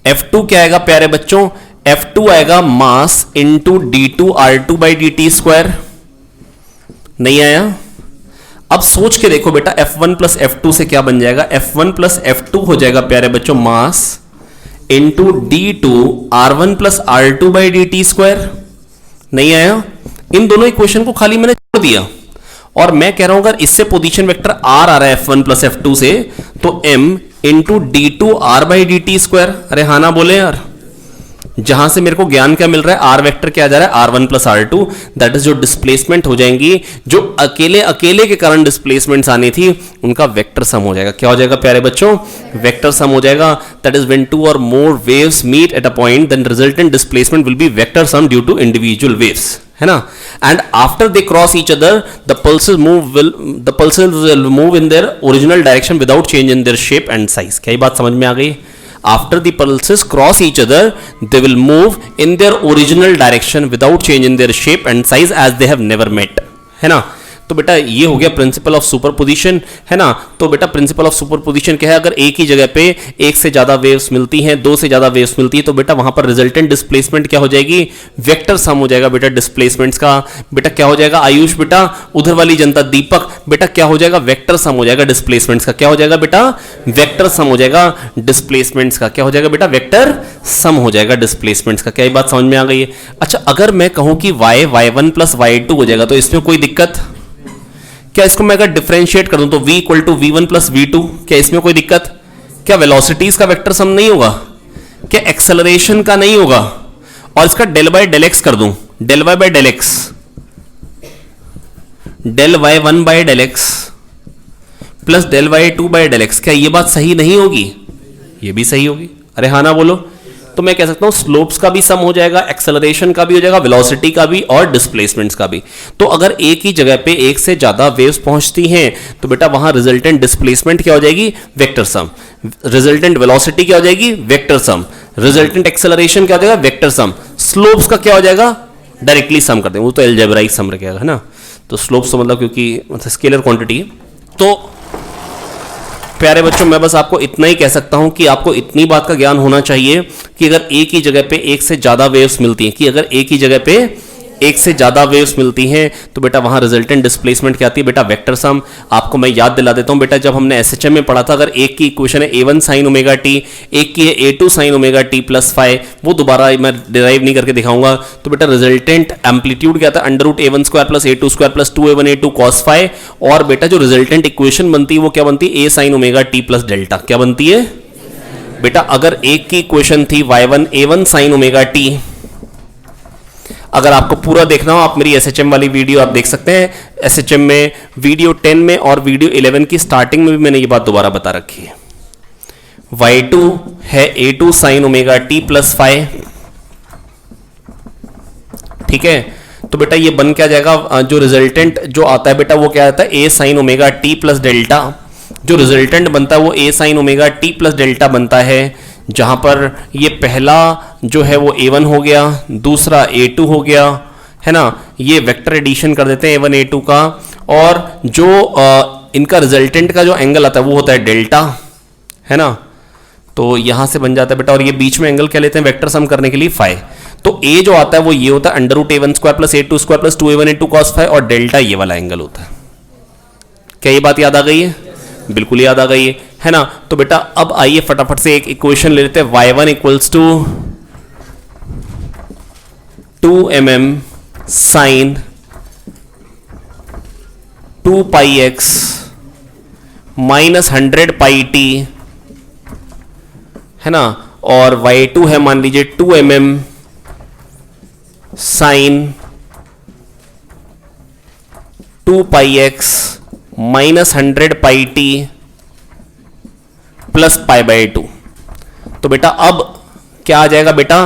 F2 क्या आएगा प्यारे बच्चों? F2 आएगा mass into d2 r2 by dt square. नहीं आया? अब सोच के देखो बेटा, F1 प्लस F2 से क्या बन जाएगा, F1 प्लस F2 हो जाएगा प्यारे बच्चों mass into D2 R1 plus R2 by dt square. नहीं आया? इन दोनों इक्वेशन को खाली मैंने छोड़ दिया और मैं कह रहा हूं अगर इससे पोजीशन वेक्टर R आ रहा है F1 प्लस F2 से, तो M into D2 R by dt square. अरे हाँ ना बोले यार, जहां से मेरे को ज्ञान क्या मिल रहा है, आर वेक्टर क्या जा रहा है, R1 plus R2, that is जो डिस्प्लेसमेंट हो जाएंगी, जो अकेले अकेले के कारण डिस्प्लेसमेंट्स आनी थी, उनका वेक्टर सम हो जाएगा। क्या हो जाएगा प्यारे बच्चों, वेक्टर सम हो जाएगा। दैट इज व्हेन टू और more waves meet at a point, then resultant displacement will be vector sum due to individual waves, है ना। And after they cross each other, the pulses will move in their original direction without change in their shape and size. क्या ये बात समझ में आ गई? After the pulses cross each other, they will move in their original direction without change in their shape and size as they have never met, है ना। तो बेटा ये हो गया प्रिंसिपल ऑफ सुपरपोजिशन, है ना। तो बेटा प्रिंसिपल ऑफ सुपरपोजिशन क्या है, अगर एक ही जगह पे एक से ज्यादा वेव्स मिलती हैं, दो से ज्यादा वेव्स मिलती है, तो बेटा वहां पर रिजल्टेंट डिस्प्लेसमेंट क्या हो जाएगी, वेक्टर सम हो जाएगा बेटा डिस्प्लेसमेंट्स का। बेटा क्या हो जाएगा आयुष, बेटा उधर वाली जनता दीपक, बेटा क्या हो जाएगा, वेक्टर सम हो जाएगा डिस्प्लेसमेंट्स का। क्या हो जाएगा बेटा, वेक्टर सम हो जाएगा डिस्प्लेसमेंट्स का। क्या हो जाएगा बेटा, वेक्टर सम हो जाएगा डिस्प्लेसमेंट्स का। क्या ये बात समझ में आ गई है? अच्छा, अगर मैं कहूं कि y1 प्लस y2 हो जाएगा, तो इसमें कोई दिक्कत? क्या इसको मैं अगर डिफरेंशिएट कर दूं तो v equal to v1 plus v2, क्या इसमें कोई दिक्कत? क्या वेलोसिटीज का वेक्टर सम नहीं होगा? क्या एक्सेलरेशन का नहीं होगा? और इसका डेल बाय डेल एक्स कर दूं, del y by del x, del y1 by del x plus del y2 by del x, क्या ये बात सही नहीं होगी? ये भी सही होगी। अरे हाँ ना बोलो। तो मैं कह सकता हूं स्लोप्स का भी सम हो जाएगा, एक्सेलरेशन का भी हो जाएगा, वेलोसिटी का भी और डिस्प्लेसमेंट्स का भी। तो अगर एक ही जगह पे एक से ज्यादा वेव्स पहुंचती हैं, तो बेटा वहां रिजल्टेंट डिस्प्लेसमेंट क्या हो जाएगी, वेक्टर सम। रिजल्टेंट वेलोसिटी क्या हो जाएगी, वेक्टर सम। रिजल्टेंट एक्सेलरेशन क्या हो जाएगा, वेक्टर सम। स्लोप्स का क्या हो जाएगा, डायरेक्टली सम कर देंगे, वो तो अलजेब्राइक सम रखेगा, है ना। तो स्लोप्स तो मतलब क्योंकि स्केलर क्वांटिटी है। तो प्यारे बच्चों मैं बस आपको इतना ही कह सकता हूं कि आपको इतनी बात का ज्ञान होना चाहिए कि अगर एक ही जगह पे एक से ज्यादा वेव्स मिलती हैं, कि अगर एक ही जगह पे एक से ज्यादा वेव्स मिलती हैं, तो बेटा वहां रिजल्टेंट डिस्प्लेसमेंट क्या आती है, बेटा वेक्टर सम। आपको मैं याद दिला देता हूं बेटा, जब हमने एसएचएम में पढ़ा था, अगर एक की इक्वेशन है a1 sin ओमेगा टी, एक की है a2 sin omega T plus five, वो दोबारा मैं डिराइव नहीं करके दिखाऊंगा। तो बेटा रिजल्टेंट एम्पलीट्यूड क्या था, under root a1 square plus a2 square plus 2a1 a2 cos phi. और बेटा जो रिजल्टेंट इक्वेशन बनती है वो क्या बनती है, a sin omega T plus delta. क्या बनती है बेटा, अगर एक की इक्वेशन थी y1 a1 sin omega T, अगर आपको पूरा देखना हो आप मेरी एसएचएम वाली वीडियो आप देख सकते हैं। एसएचएम में वीडियो 10 में और वीडियो 11 की स्टार्टिंग में भी मैंने ये बात दोबारा बता रखी है। y2 है a2 sin omega T plus five, ठीक है। तो बेटा ये बन क्या जाएगा, जो रिजल्टेंट जो आता है बेटा वो क्या आता है, a sin omega T plus delta. जो रिजल्टेंट बनता है वो a sin omega T plus delta बनता है, जहां पर ये पहला जो है वो a1 हो गया, दूसरा a2 हो गया, है ना। ये वेक्टर एडिशन कर देते हैं a1 a2 का, और जो इनका रिजल्टेंट का जो एंगल आता है वो होता है डेल्टा, है ना। तो यहां से बन जाता है बेटा, और ये बीच में एंगल क्या लेते हैं वेक्टर सम करने के लिए, फाइव। तो a जो आता है वो ये होता है under root a1 square plus a2 square plus 2a1 a2 cos phi, और डेल्टा ये वाला एंगल होता है। क्या ये बात याद आ गई है? बिल्कुल याद आ गई है ना। तो बेटा अब आइए फटाफट से एक इक्वेशन ले लेते हैं, y1 equals to 2 mm sine 2 pi x minus 100 pi t, है ना। और y2 है मान लीजिए 2 mm sine 2 pi x minus 100 pi t plus pi by 2। तो बेटा अब क्या आ जाएगा बेटा,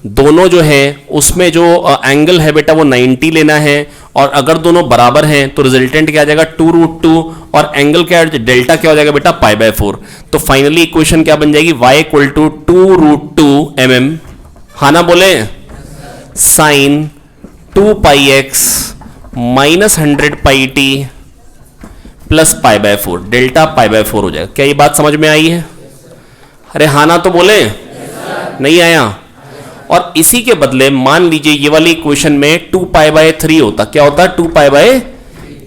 दोनों जो है उसमें जो एंगल है बेटा वो 90 लेना है, और अगर दोनों बराबर हैं तो रिजल्टेंट क्या आ जाएगा 2√2, और एंगल क्या डेल्टा क्या हो जाएगा बेटा पाई बाय 4। तो फाइनली इक्वेशन क्या बन जाएगी, y इक्वल टू 2√2 mm, हाँ ना बोले, sine 2 pi x minus 100 pi t plus pi by 4, delta pi by 4 हो जाएगा। क्या ये बात समझ में आई है? अरे हाँ ना तो बोले, नहीं आया। और इसी के बदले मान लीजिए ये वाली इक्वेशन में 2 पाई बाय 3 होता, क्या होता, 2 पाई बाय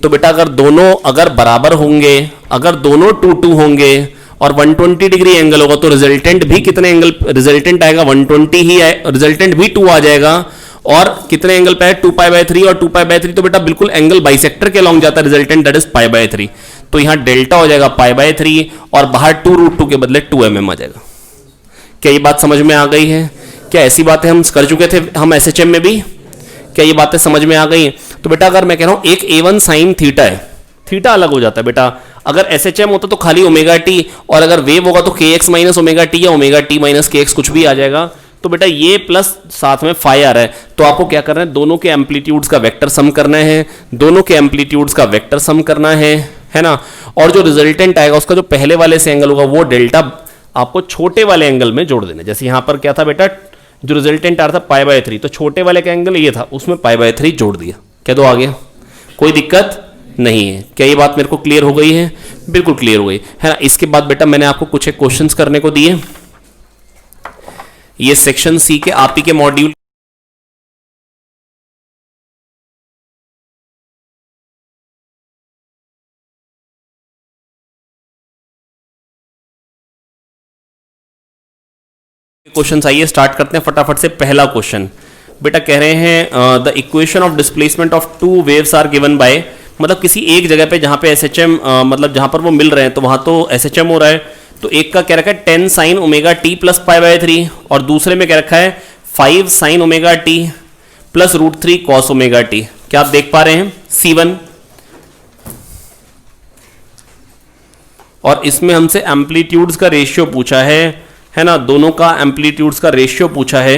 तो बेटा अगर बराबर होंगे, अगर दोनों 2 होंगे और 120 डिग्री एंगल होगा तो रिजल्टेंट भी कितने एंगल रिजल्टेंट आएगा 120 ही है, रिजल्टेंट भी 2 आ जाएगा। और कितने एंगल पे है 2π/3 और 2π/3 तो बेटा बिल्कुल एंगल बाइसेक्टर के अलॉन्ग जाता है, रिजल्टेंट दैट इज π/3। तो यहां डेल्टा हो जाएगा π/3 और बाहर 2√2 के बदले 2 mm आ जाएगा। क्या ये बात समझ में आ गई है? क्या ऐसी बातें हम कर चुके थे हम एसएचएम में भी? क्या ये बातें समझ में आ गई हैं? तो बेटा अगर मैं कह रहा हूं एक A1 sin थीटा है, थीटा अलग हो जाता है बेटा। अगर एसएचएम होता तो खाली ओमेगा टी, और अगर वेव होगा तो kx माइनस ओमेगा टी या ओमेगा टी माइनस kx कुछ भी आ जाएगा। तो बेटा ये प्लस साथ में फाई आ रहा है, तो आपको क्या करना है, दोनों के एम्पलीट्यूड्स का वेक्टर सम करना है, दोनों के एम्पलीट्यूड्स का वेक्टर सम करना है ना। और जो रिजल्टेंट आएगा उसका जो पहले वाले से एंगल होगा वो डेल्टा आपको छोटे वाले एंगल में जोड़ देना। जैसे यहां पर क्या था बेटा, जो रिजल्टेंट आ रहा था π/3, तो छोटे वाले का एंगल ये था, उसमें π/3 जोड़ दिया। क्या दो आ गया? कोई दिक्कत नहीं है? क्या ये बात मेरे को क्लियर हो गई है? बिल्कुल क्लियर हो गई है ना। इसके बाद बेटा मैंने आपको कुछ एक क्वेश्चंस करने को दिए, ये सेक्शन सी के आप ही के मॉड्यूल क्वेश्चन आइए स्टार्ट करते हैं फटाफट से। पहला क्वेश्चन बेटा कह रहे हैं the equation of displacement of 2 waves are given by, मतलब किसी एक जगह पे जहां पे एसएचएम मतलब जहां पर वो मिल रहे हैं तो वहां तो एसएचएम हो रहा है, तो एक का क्या रखा है 10 sin ओमेगा टी प्लस π/3 और दूसरे में क्या रखा है 5 sin omega T plus √3 cos omega t. क्या आप देख पा रहे हैं C1? और इसमें हमसे एम्पलीट्यूड्स का रेशियो पूछा है ना, दोनों का एम्पलीट्यूड्स का रेशियो पूछा है।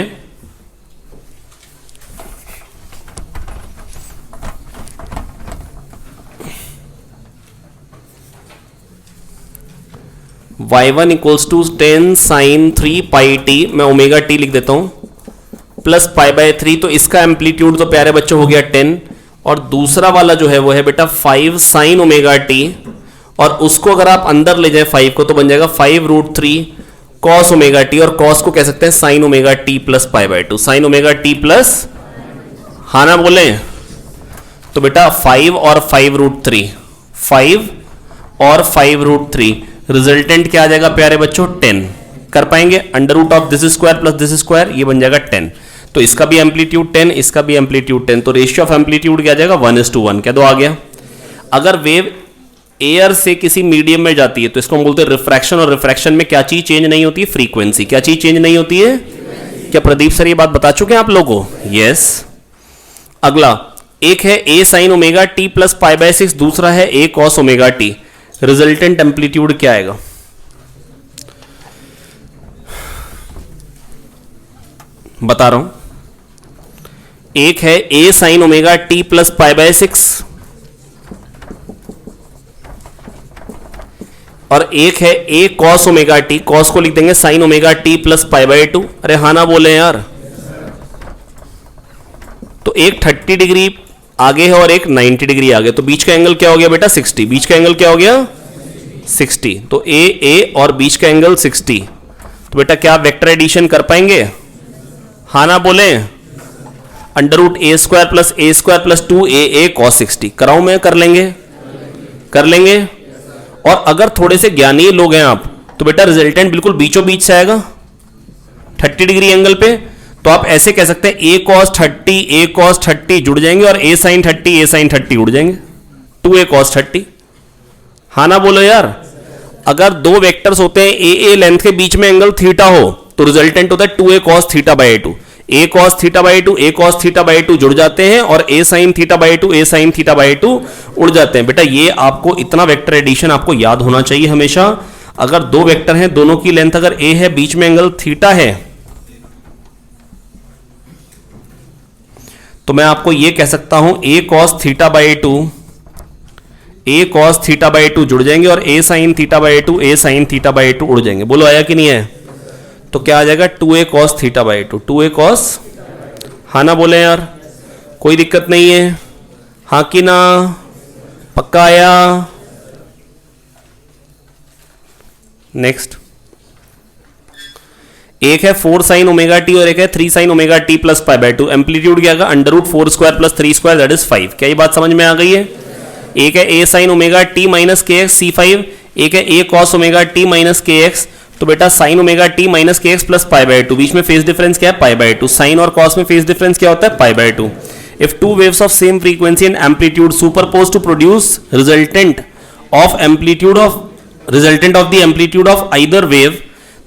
y1 equals to 10 sin 3πt, मैं ओमेगा टी लिख देता हूं, प्लस π/3, तो इसका एम्पलीट्यूड तो प्यारे बच्चों हो गया 10, और दूसरा वाला जो है वो है बेटा 5 sin ओमेगा टी, और उसको अगर आप अंदर ले जाए 5 को तो बन जाएगा 5√3 cos ओमेगा टी, और cos को कह सकते हैं sin omega T plus π/2, sin omega T plus, हाँ ना बोले? तो बेटा 5 और 5√3, 5 और 5√3, रिजल्टेंट क्या आ जाएगा प्यारे बच्चों 10। कर पाएंगे? Under root of this square plus this square, ये बन जाएगा 10। तो इसका भी एम्पलीट्यूड 10, इसका भी एम्पलीट्यूड 10, तो रेशियो ऑफ एम्पलीट्यूड क्या आ जाएगा 1:1। क्या दो आ गया? अगर वेव एयर से किसी मीडियम में जाती है तो इसको हम बोलते हैं रिफ्रैक्शन, और रिफ्रैक्शन में क्या चीज चेंज नहीं होती है? फ्रीक्वेंसी। क्या चीज चेंज नहीं होती है? क्या प्रदीप सर ये बात बता चुके हैं आप लोगों को? यस। अगला एक है a sin omega T plus π/6, दूसरा है a cos omega T, resultant amplitude क्या आएगा? बता रहा हूं, एक है a sin omega T plus π/6 और एक है a cos omega T, cos को लिख देंगे sin ओमेगा टी प्लस π/2। अरे हाँ ना बोले यार? तो एक 30 डिग्री आगे है और एक 90 डिग्री आगे, तो बीच का एंगल क्या हो गया बेटा 60, बीच का एंगल क्या हो गया 60, तो ए और बीच का एंगल 60। तो बेटा क्या आप वेक्टर एडिशन कर पाएंगे? हाँ ना बोले? Under root a² plus 2a cos 60 कराऊं मैं? कर लेंगे? कर लेंगे। और अगर थोड़े से ज्ञानी लोग हैं आप तो बेटा रिजल्टेंट बिल्कुल बीचों बीच से आएगा 30 डिग्री एंगल पे, तो आप ऐसे कह सकते हैं a cos 30 जुड़ जाएंगे और a sin 30 उड़ जाएंगे, 2a cos 30। हाँ ना बोलो यार? अगर दो वेक्टर्स होते हैं a लेंथ के बीच में एंगल थीटा हो तो रिजल्टेंट होता है 2a cos θ/2, a cos θ/2 a cos θ/2 जुड़ जाते हैं और a sin θ/2 उड़ जाते हैं। बेटा ये आपको इतना वेक्टर एडिशन आपको याद होना चाहिए हमेशा। अगर दो वेक्टर हैं, दोनों की लेंथ अगर a है, बीच में एंगल थीटा है, तो मैं आपको ये कह सकता हूं a cos θ/2 जुड़ जाएंगे और a sin θ/2 उड़ जाएंगे। बोलो आया कि नहीं है? तो क्या आ जाएगा 2a cos θ/2, 2a cos, हाँ ना बोले यार? कोई दिक्कत नहीं है? हाँ कि ना? पक्का आया? नेक्स्ट एक है 4 sin ओमेगा टी और एक है 3 sin omega T plus π/2, amplitude क्या आएगा under root 4² plus 3² that is 5। क्या ये बात समझ में आ गई है? एक है a sin omega t minus k x C5, एक है a cos omega t minus k x. तो बेटा sin omega t minus k x plus pi by 2, बीच में फेज डिफरेंस क्या है? Pi by 2। साइन और cos में फेज डिफरेंस क्या होता है? Pi by 2। If two waves of same frequency and amplitude superpose to produce resultant of the amplitude of either wave,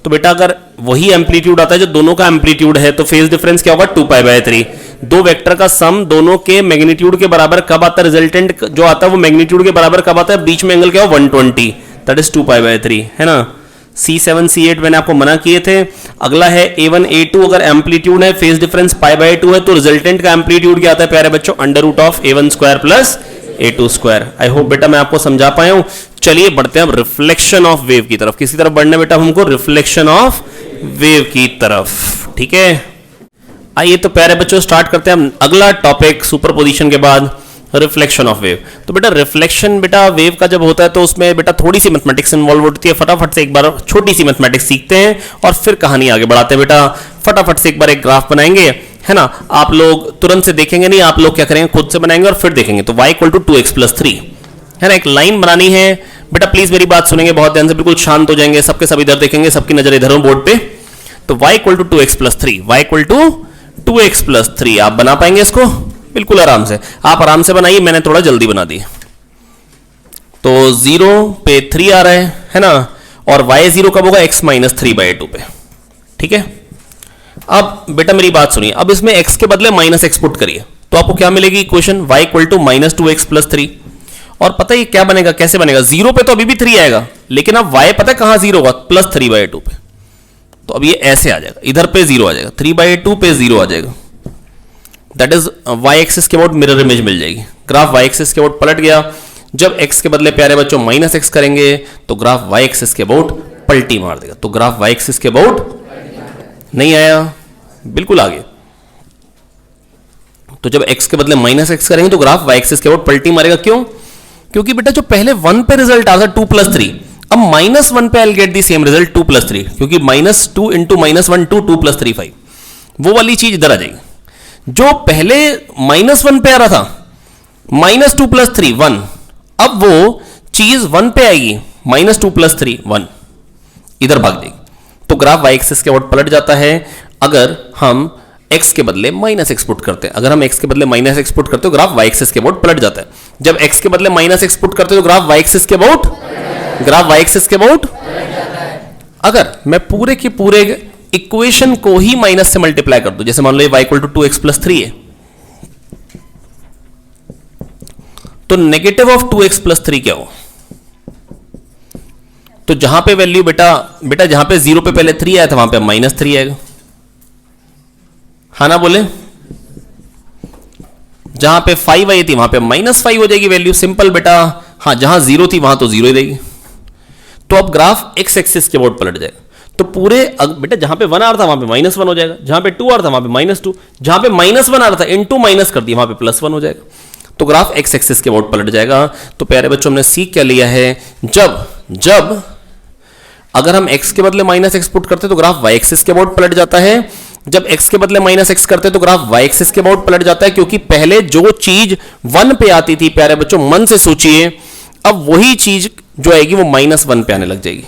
तो बेटा अगर वही एम्पलीट्यूड आता है जो दोनों का एम्पलीट्यूड है, तो फेज डिफरेंस क्या होगा? 2 पाई बाय 3। दो वेक्टर का सम दोनों के मैग्नीट्यूड के बराबर कब आता है? रिजल्टेंट जो आता है वो मैग्नीट्यूड के बराबर कब आता है? बीच में एंगल क्या हो? 120, दैट इज 2 पाई बाय 3, है ना। C7 C8 मैंने आपको मना किए थे। अगला है A1 A2, अगर एम्पलीट्यूड है, फेज डिफरेंस पाई बाय 2 है, तो रिजल्टेंट का एम्पलीट्यूड क्या आता है प्यारे बच्चों? Under root of A1 square plus A2 square. I hope बेटा मैं आपको समझा पाया हूं। चलिए बढ़ते हैं अब रिफ्लेक्शन ऑफ वेव की तरफ। किसी तरफ बढ़ना बेटा हमको? रिफ्लेक्शन ऑफ वेव की तरफ, ठीक है। आइए तो प्यारे बच्चों स्टार्ट करते हैं अगला टॉपिक सुपरपोजिशन के बाद, रिफ्लेक्शन ऑफ वेव। तो बेटा रिफ्लेक्शन बेटा वेव का जब होता है तो उसमें बेटा थोड़ी सी मैथमेटिक्स इन्वॉल्व होती है। फटाफट से एक बार छोटी सी मैथमेटिक्स सीखते हैं और फिर कहानी आगे बढ़ाते हैं। बेटा फटाफट से एक बार एक ग्राफ बनाएंगे, है ना। आप लोग तुरंत से देखेंगे नहीं, आप लोग क्या करेंगे? खुद से बनाएंगे और फिर देखेंगे। तो y equal to 2x plus 3, है ना। एक लाइन बनानी है बेटा, प्लीज मेरी बात सुनेंगे बहुत ध्यान से, बिल्कुल शांत हो जाएंगे, सबके सब इधर देखेंगे, सबकी नजर इधर हो बोर्ड पे। तो y equal to 2x plus 3, y equal to 2x plus 3, आप बना पाएंगे इसको? बिल्कुल आराम से, आप आराम से बनाइए, मैंने थोड़ा जल्दी बना दी। तो 0 पे 3 आ रहा है ना। और y 0 कब होगा? x माइनस 3 बाई 2 पे, ठीक है। अब बेटा मेरी बात सुनिए, अब इसमें x के बदले माइनस x पुट करिए, तो आपको क्या मिलेगी equation? y equal to minus 2x plus 3। और पता है क्या बनेगा, कैसे बनेगा? 0 पे तो अभी भी 3 आएगा, लेकिन अब y पता है कहां 0 होगा? प्लस 3 बाई 2 पे। तो अब ये ऐसे आ जाएगा, इधर पे 0 आ जाएगा, 3 बाई 2 पे 0 आ जाएगा। दैट इज y एक्सिस के अबाउट मिरर इमेज मिल जाएगी। ग्राफ y एक्सिस के अबाउट पलट गया। जब x के बदले प्यारे बच्चों माइनस x करेंगे तो ग्राफ y एक्सिस के अबाउट पलटी मार देगा। तो ग्राफ y एक्सिस के अबाउट नहीं आया, बिल्कुल आगे। तो जब x के बदले माइनस x करेंगे तो ग्राफ y एक्सिस के अबाउट पलटी मारेगा। क्यों? क्योंकि बेटा जो पहले 1 पे रिजल्ट आता था 2 प्लस 3, अब माइनस 1 पे I get the same result 2 plus 3, क्योंकि माइनस 2 इंटू माइनस 1 2 प्लस 3 5, वो वाली चीज इधर आ जाएगी। जो पहले माइनस 1 पे आ रहा था, माइनस 2 प्लस 3 1, अब वो चीज 1 पे आएगी, माइनस 2 प्लस 3 1, इधर भाग जाएगी। तो ग्राफ y एक्सिस के अबाउट पलट जाता है अगर हम x के बदले माइनस एक्स पुट करते हैं। अगर हम x के बदले माइनस एक्स पुट करते हो ग्राफ y एक्सिस के अबाउट पलट जाता है। जब x के बदले माइनस एक्स पुट करते हो तो ग्राफ y एक्सिस के अबाउट, ग्राफ y एक्सिस के अबाउट। अगर मैं पूरे के पूरे इक्वेशन को ही माइनस से मल्टीप्लाई कर दूं, जैसे मान लो y equal to 2x plus 3 है, तो नेगेटिव ऑफ 2x प्लस 3 क्या हो? तो जहां पे वैल्यू बेटा जहां पे 0 पे पहले 3 आया था वहां पे माइनस 3 आएगा, हाँ ना बोले। जहां पे 5 आई थी वहां पे माइनस 5 हो जाएगी वैल्यू, सिंपल बेटा। हाँ, जहां 0 थी वहां तो 0 ही देगी। तो अब ग्राफ x एक्सिस के अबाउट पलट जाएगा। तो पूरे बेटा जहां पे 1 आ रहा था वहां पे माइनस 1 हो जाएगा, जहां पे 2 आ रहा था वहां पे माइनस 2, जहां पे माइनस 1 आ रहा था इनटू माइनस कर दिया वहां पे प्लस 1 हो जाएगा। तो ग्राफ x एक्सिस के अबाउट पलट जाएगा। तो प्यारे बच्चों हमने सीख क्या लिया है, जब अगर हम x के बदले माइनस एक्स पुट करते तो ग्राफ y एक्सिस के अबाउट पलट जाता है। जब x के बदले माइनस एक्स करते तो ग्राफ y एक्सिस के अबाउट पलट जाता है, क्योंकि पहले जो चीज 1 पे आती थी प्यारे बच्चों, मन से सोचिए, अब वही चीज जो आएगी वो माइनस 1 पे आने लग जाएगी।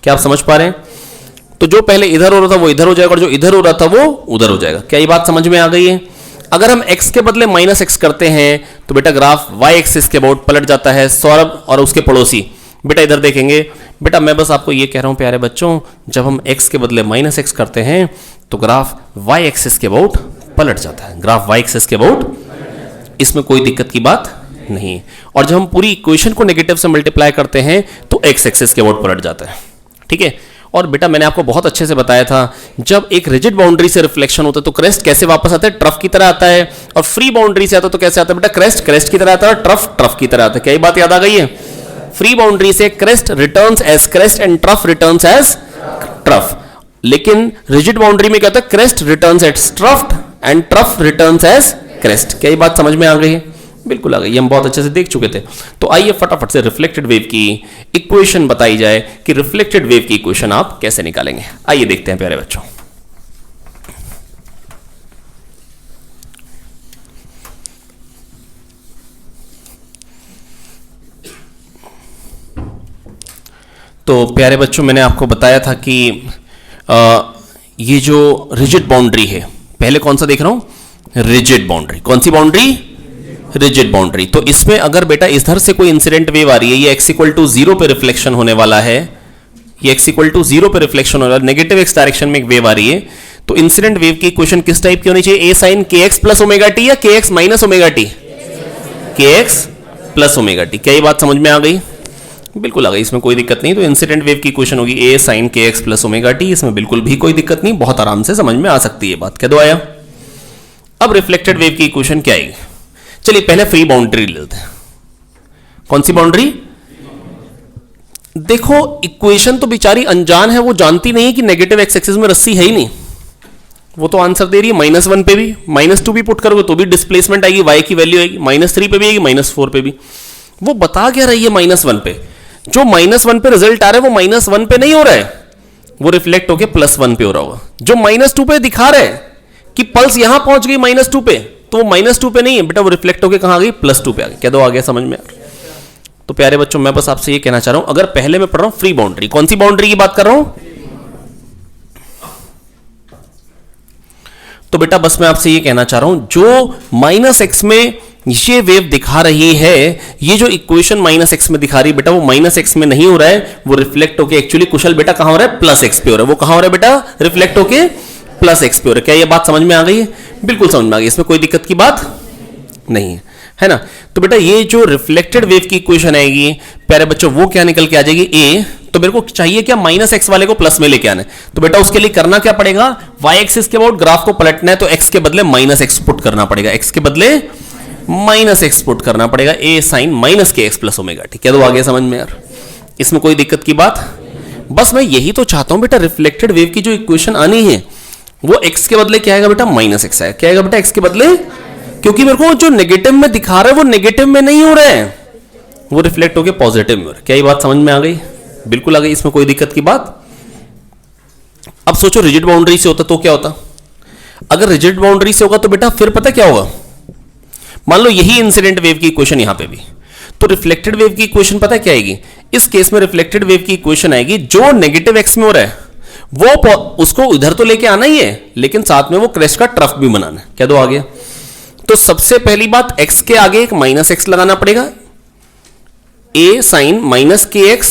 क्या आप समझ पा रहे हैं? तो जो पहले इधर हो रहा था वो इधर हो जाएगा और जो इधर हो रहा था वो उधर हो जाएगा। क्या ये बात समझ में आ गई है? अगर हम x के बदले माइनस एक्स करते हैं तो बेटा ग्राफ y एक्सिस के अबाउट पलट जाता है। सौरभ और उसके पड़ोसी बेटा इधर देखेंगे। बेटा मैं बस आपको ये कह रहा हूं प्यारे बच्चों, जब हम x के बदले माइनस एक्स करते हैं तो ग्राफ y एक्सिस के अबाउट पलट जाता है। ग्राफ y एक्सिस के अबाउट, इसमें कोई दिक्कत की बात नहीं। और जब हम पूरी इक्वेशन को नेगेटिव से मल्टीप्लाई करते हैं तो x एक्सिस के अबाउट पलट जाता है, ठीक है। और बेटा मैंने आपको बहुत अच्छे से बताया था, जब एक रिजिड बाउंड्री से रिफ्लेक्शन होता है तो क्रेस्ट कैसे वापस आता है? ट्रफ की तरह आता है। और फ्री बाउंड्री से आता है तो कैसे आता है बेटा? क्रेस्ट की तरह आता है और ट्रफ की तरह आता है। क्या ये बात याद आ गई है? फ्री बाउंड्री से crest returns as crest and trough returns as trough, लेकिन रिजिड बाउंड्री में क्या होता है? Crest returns as trough and trough returns as crest. क्या ये बात समझ में आ गई है? बिल्कुल आ गई, हम बहुत अच्छे से देख चुके थे। तो आइए फटाफट से रिफ्लेक्टेड वेव की इक्वेशन बताई जाए कि रिफ्लेक्टेड वेव की इक्वेशन आप कैसे निकालेंगे। आइए देखते हैं प्यारे बच्चों। तो प्यारे बच्चों, मैंने आपको बताया था कि ये जो रिजिड बाउंड्री है, पहले कौन सा देख रहा हूं, रिजिड बाउंड्री। कौन सी बाउंड्री, रिजिड बाउंड्री। तो इसमें अगर बेटा इधर से कोई इंसिडेंट वेव आ रही है, ये x इक्वल टू 0 पे रिफ्लेक्शन होने वाला है, ये x इक्वल टू 0 पे रिफ्लेक्शन हो रहा है, नेगेटिव x डायरेक्शन में एक वेव आ रही है, तो इंसिडेंट वेव की इक्वेशन किस टाइप की होनी चाहिए, a sine kx plus omega t या kx minus omega t, kx plus omega t. क्या ये बात समझ में आ गई? बिल्कुल आ गई, इसमें कोई दिक्कत नहीं। तो इंसिडेंट वेव की इक्वेशन होगी a sine kx plus omega t, इसमें बिल्कुल भी कोई दिक्कत नहीं, बहुत आराम से समझ में आ सकती है बात। क्या दो आया? अब रिफ्लेक्टेड वेव की इक्वेशन क्या आएगी? चलिए पहले फ्री बाउंड्री लेते हैं। कौन सी बाउंड्री? देखो इक्वेशन तो बेचारी अनजान है, वो जानती नहीं है कि नेगेटिव एक्स एक्सिस में रस्सी है ही नहीं। वो तो आंसर दे रही है -1 पे भी, -2 भी पुट करोगे तो भी डिस्प्लेसमेंट आएगी, y की वैल्यू आएगी, -3 पे भी आएगी, -4 पे भी। वो बता क्या रही है -1 पे, जो -1 पे रिजल्ट आ रहा है वो -1 पे नहीं हो रहा है, वो रिफ्लेक्ट होकर +1 पे हो रहा होगा। जो -2 पे दिखा रहा है कि पल्स यहां पहुंच गई -2 पे, तो वो -2 पे नहीं है बेटा, वो रिफ्लेक्ट होकर कहां आ गई, +2 पे आ गई। क्या दो आ गया समझ में? तो प्यारे बच्चों, मैं बस आपसे ये कहना चाह रहा हूं, अगर पहले मैं पढ़ रहा हूं फ्री बाउंड्री, कौन सी बाउंड्री की बात कर रहा हूं, तो बेटा बस मैं आपसे ये कहना चाह रहा हूं, जो -x में ये वेव दिखा रही है, ये जो इक्वेशन -x में दिखा रही है बेटा, वो -x में नहीं हो रहा है, वो रिफ्लेक्ट होके एक्चुअली कुशल बेटा कहां हो रहा है, +x पे हो रहा है। वो कहां हो रहा है बेटा, रिफ्लेक्ट होके +x पे हो रहा है। क्या ये बात समझ में आ गई है? बिल्कुल समझ में आ गई, इसमें कोई दिक्कत की बात नहीं है, है ना। तो बेटा ये जो रिफ्लेक्टेड वेव की इक्वेशन आएगी प्यारे बच्चों, वो क्या निकल के आ जाएगी, a। तो मेरे को चाहिए क्या, -x वाले को प्लस में लेके आना है। तो बेटा उसके लिए करना क्या पड़ेगा, y एक्सिस के अबाउट ग्राफ को पलटना है, तो x के बदले -x पुट करना पड़ेगा, x के बदले -x पुट करना पड़ेगा, a sine -kx plus omega t. क्या दो आगे समझ में यार? इसमें कोई दिक्कत की बात? बस मैं यही तो चाहता हूं बेटा, रिफ्लेक्टेड वेव की जो इक्वेशन आनी है वो x के बदले क्या आएगा बेटा, -x आएगा। क्या आएगा बेटा, x के बदले, क्योंकि मेरे को जो नेगेटिव में दिखा रहा है वो नेगेटिव में नहीं हो रहा है, वो रिफ्लेक्ट होकर पॉजिटिव में हो रहा है। क्या ये बात समझ में आ गई? बिल्कुल आ गई, इसमें कोई दिक्कत की बात। अब सोचो रिजिड बाउंड्री से होता तो क्या होता, अगर रिजिड बाउंड्री से होगा तो बेटा फिर पता क्या होगा, मान लो यही इंसिडेंट वेव की इक्वेशन यहां पे भी, तो रिफ्लेक्टेड वेव की इक्वेशन पता क्या आएगी, इस केस में रिफ्लेक्टेड वेव की इक्वेशन आएगी, जो नेगेटिव एक्स में हो रहा है वो उसको इधर तो लेके आना ही है, लेकिन साथ में वो क्रेस्ट का ट्रफ भी बनाना है। क्या दो आ गया? तो सबसे पहली बात, x के आगे एक -x लगाना पड़ेगा, a sine -kx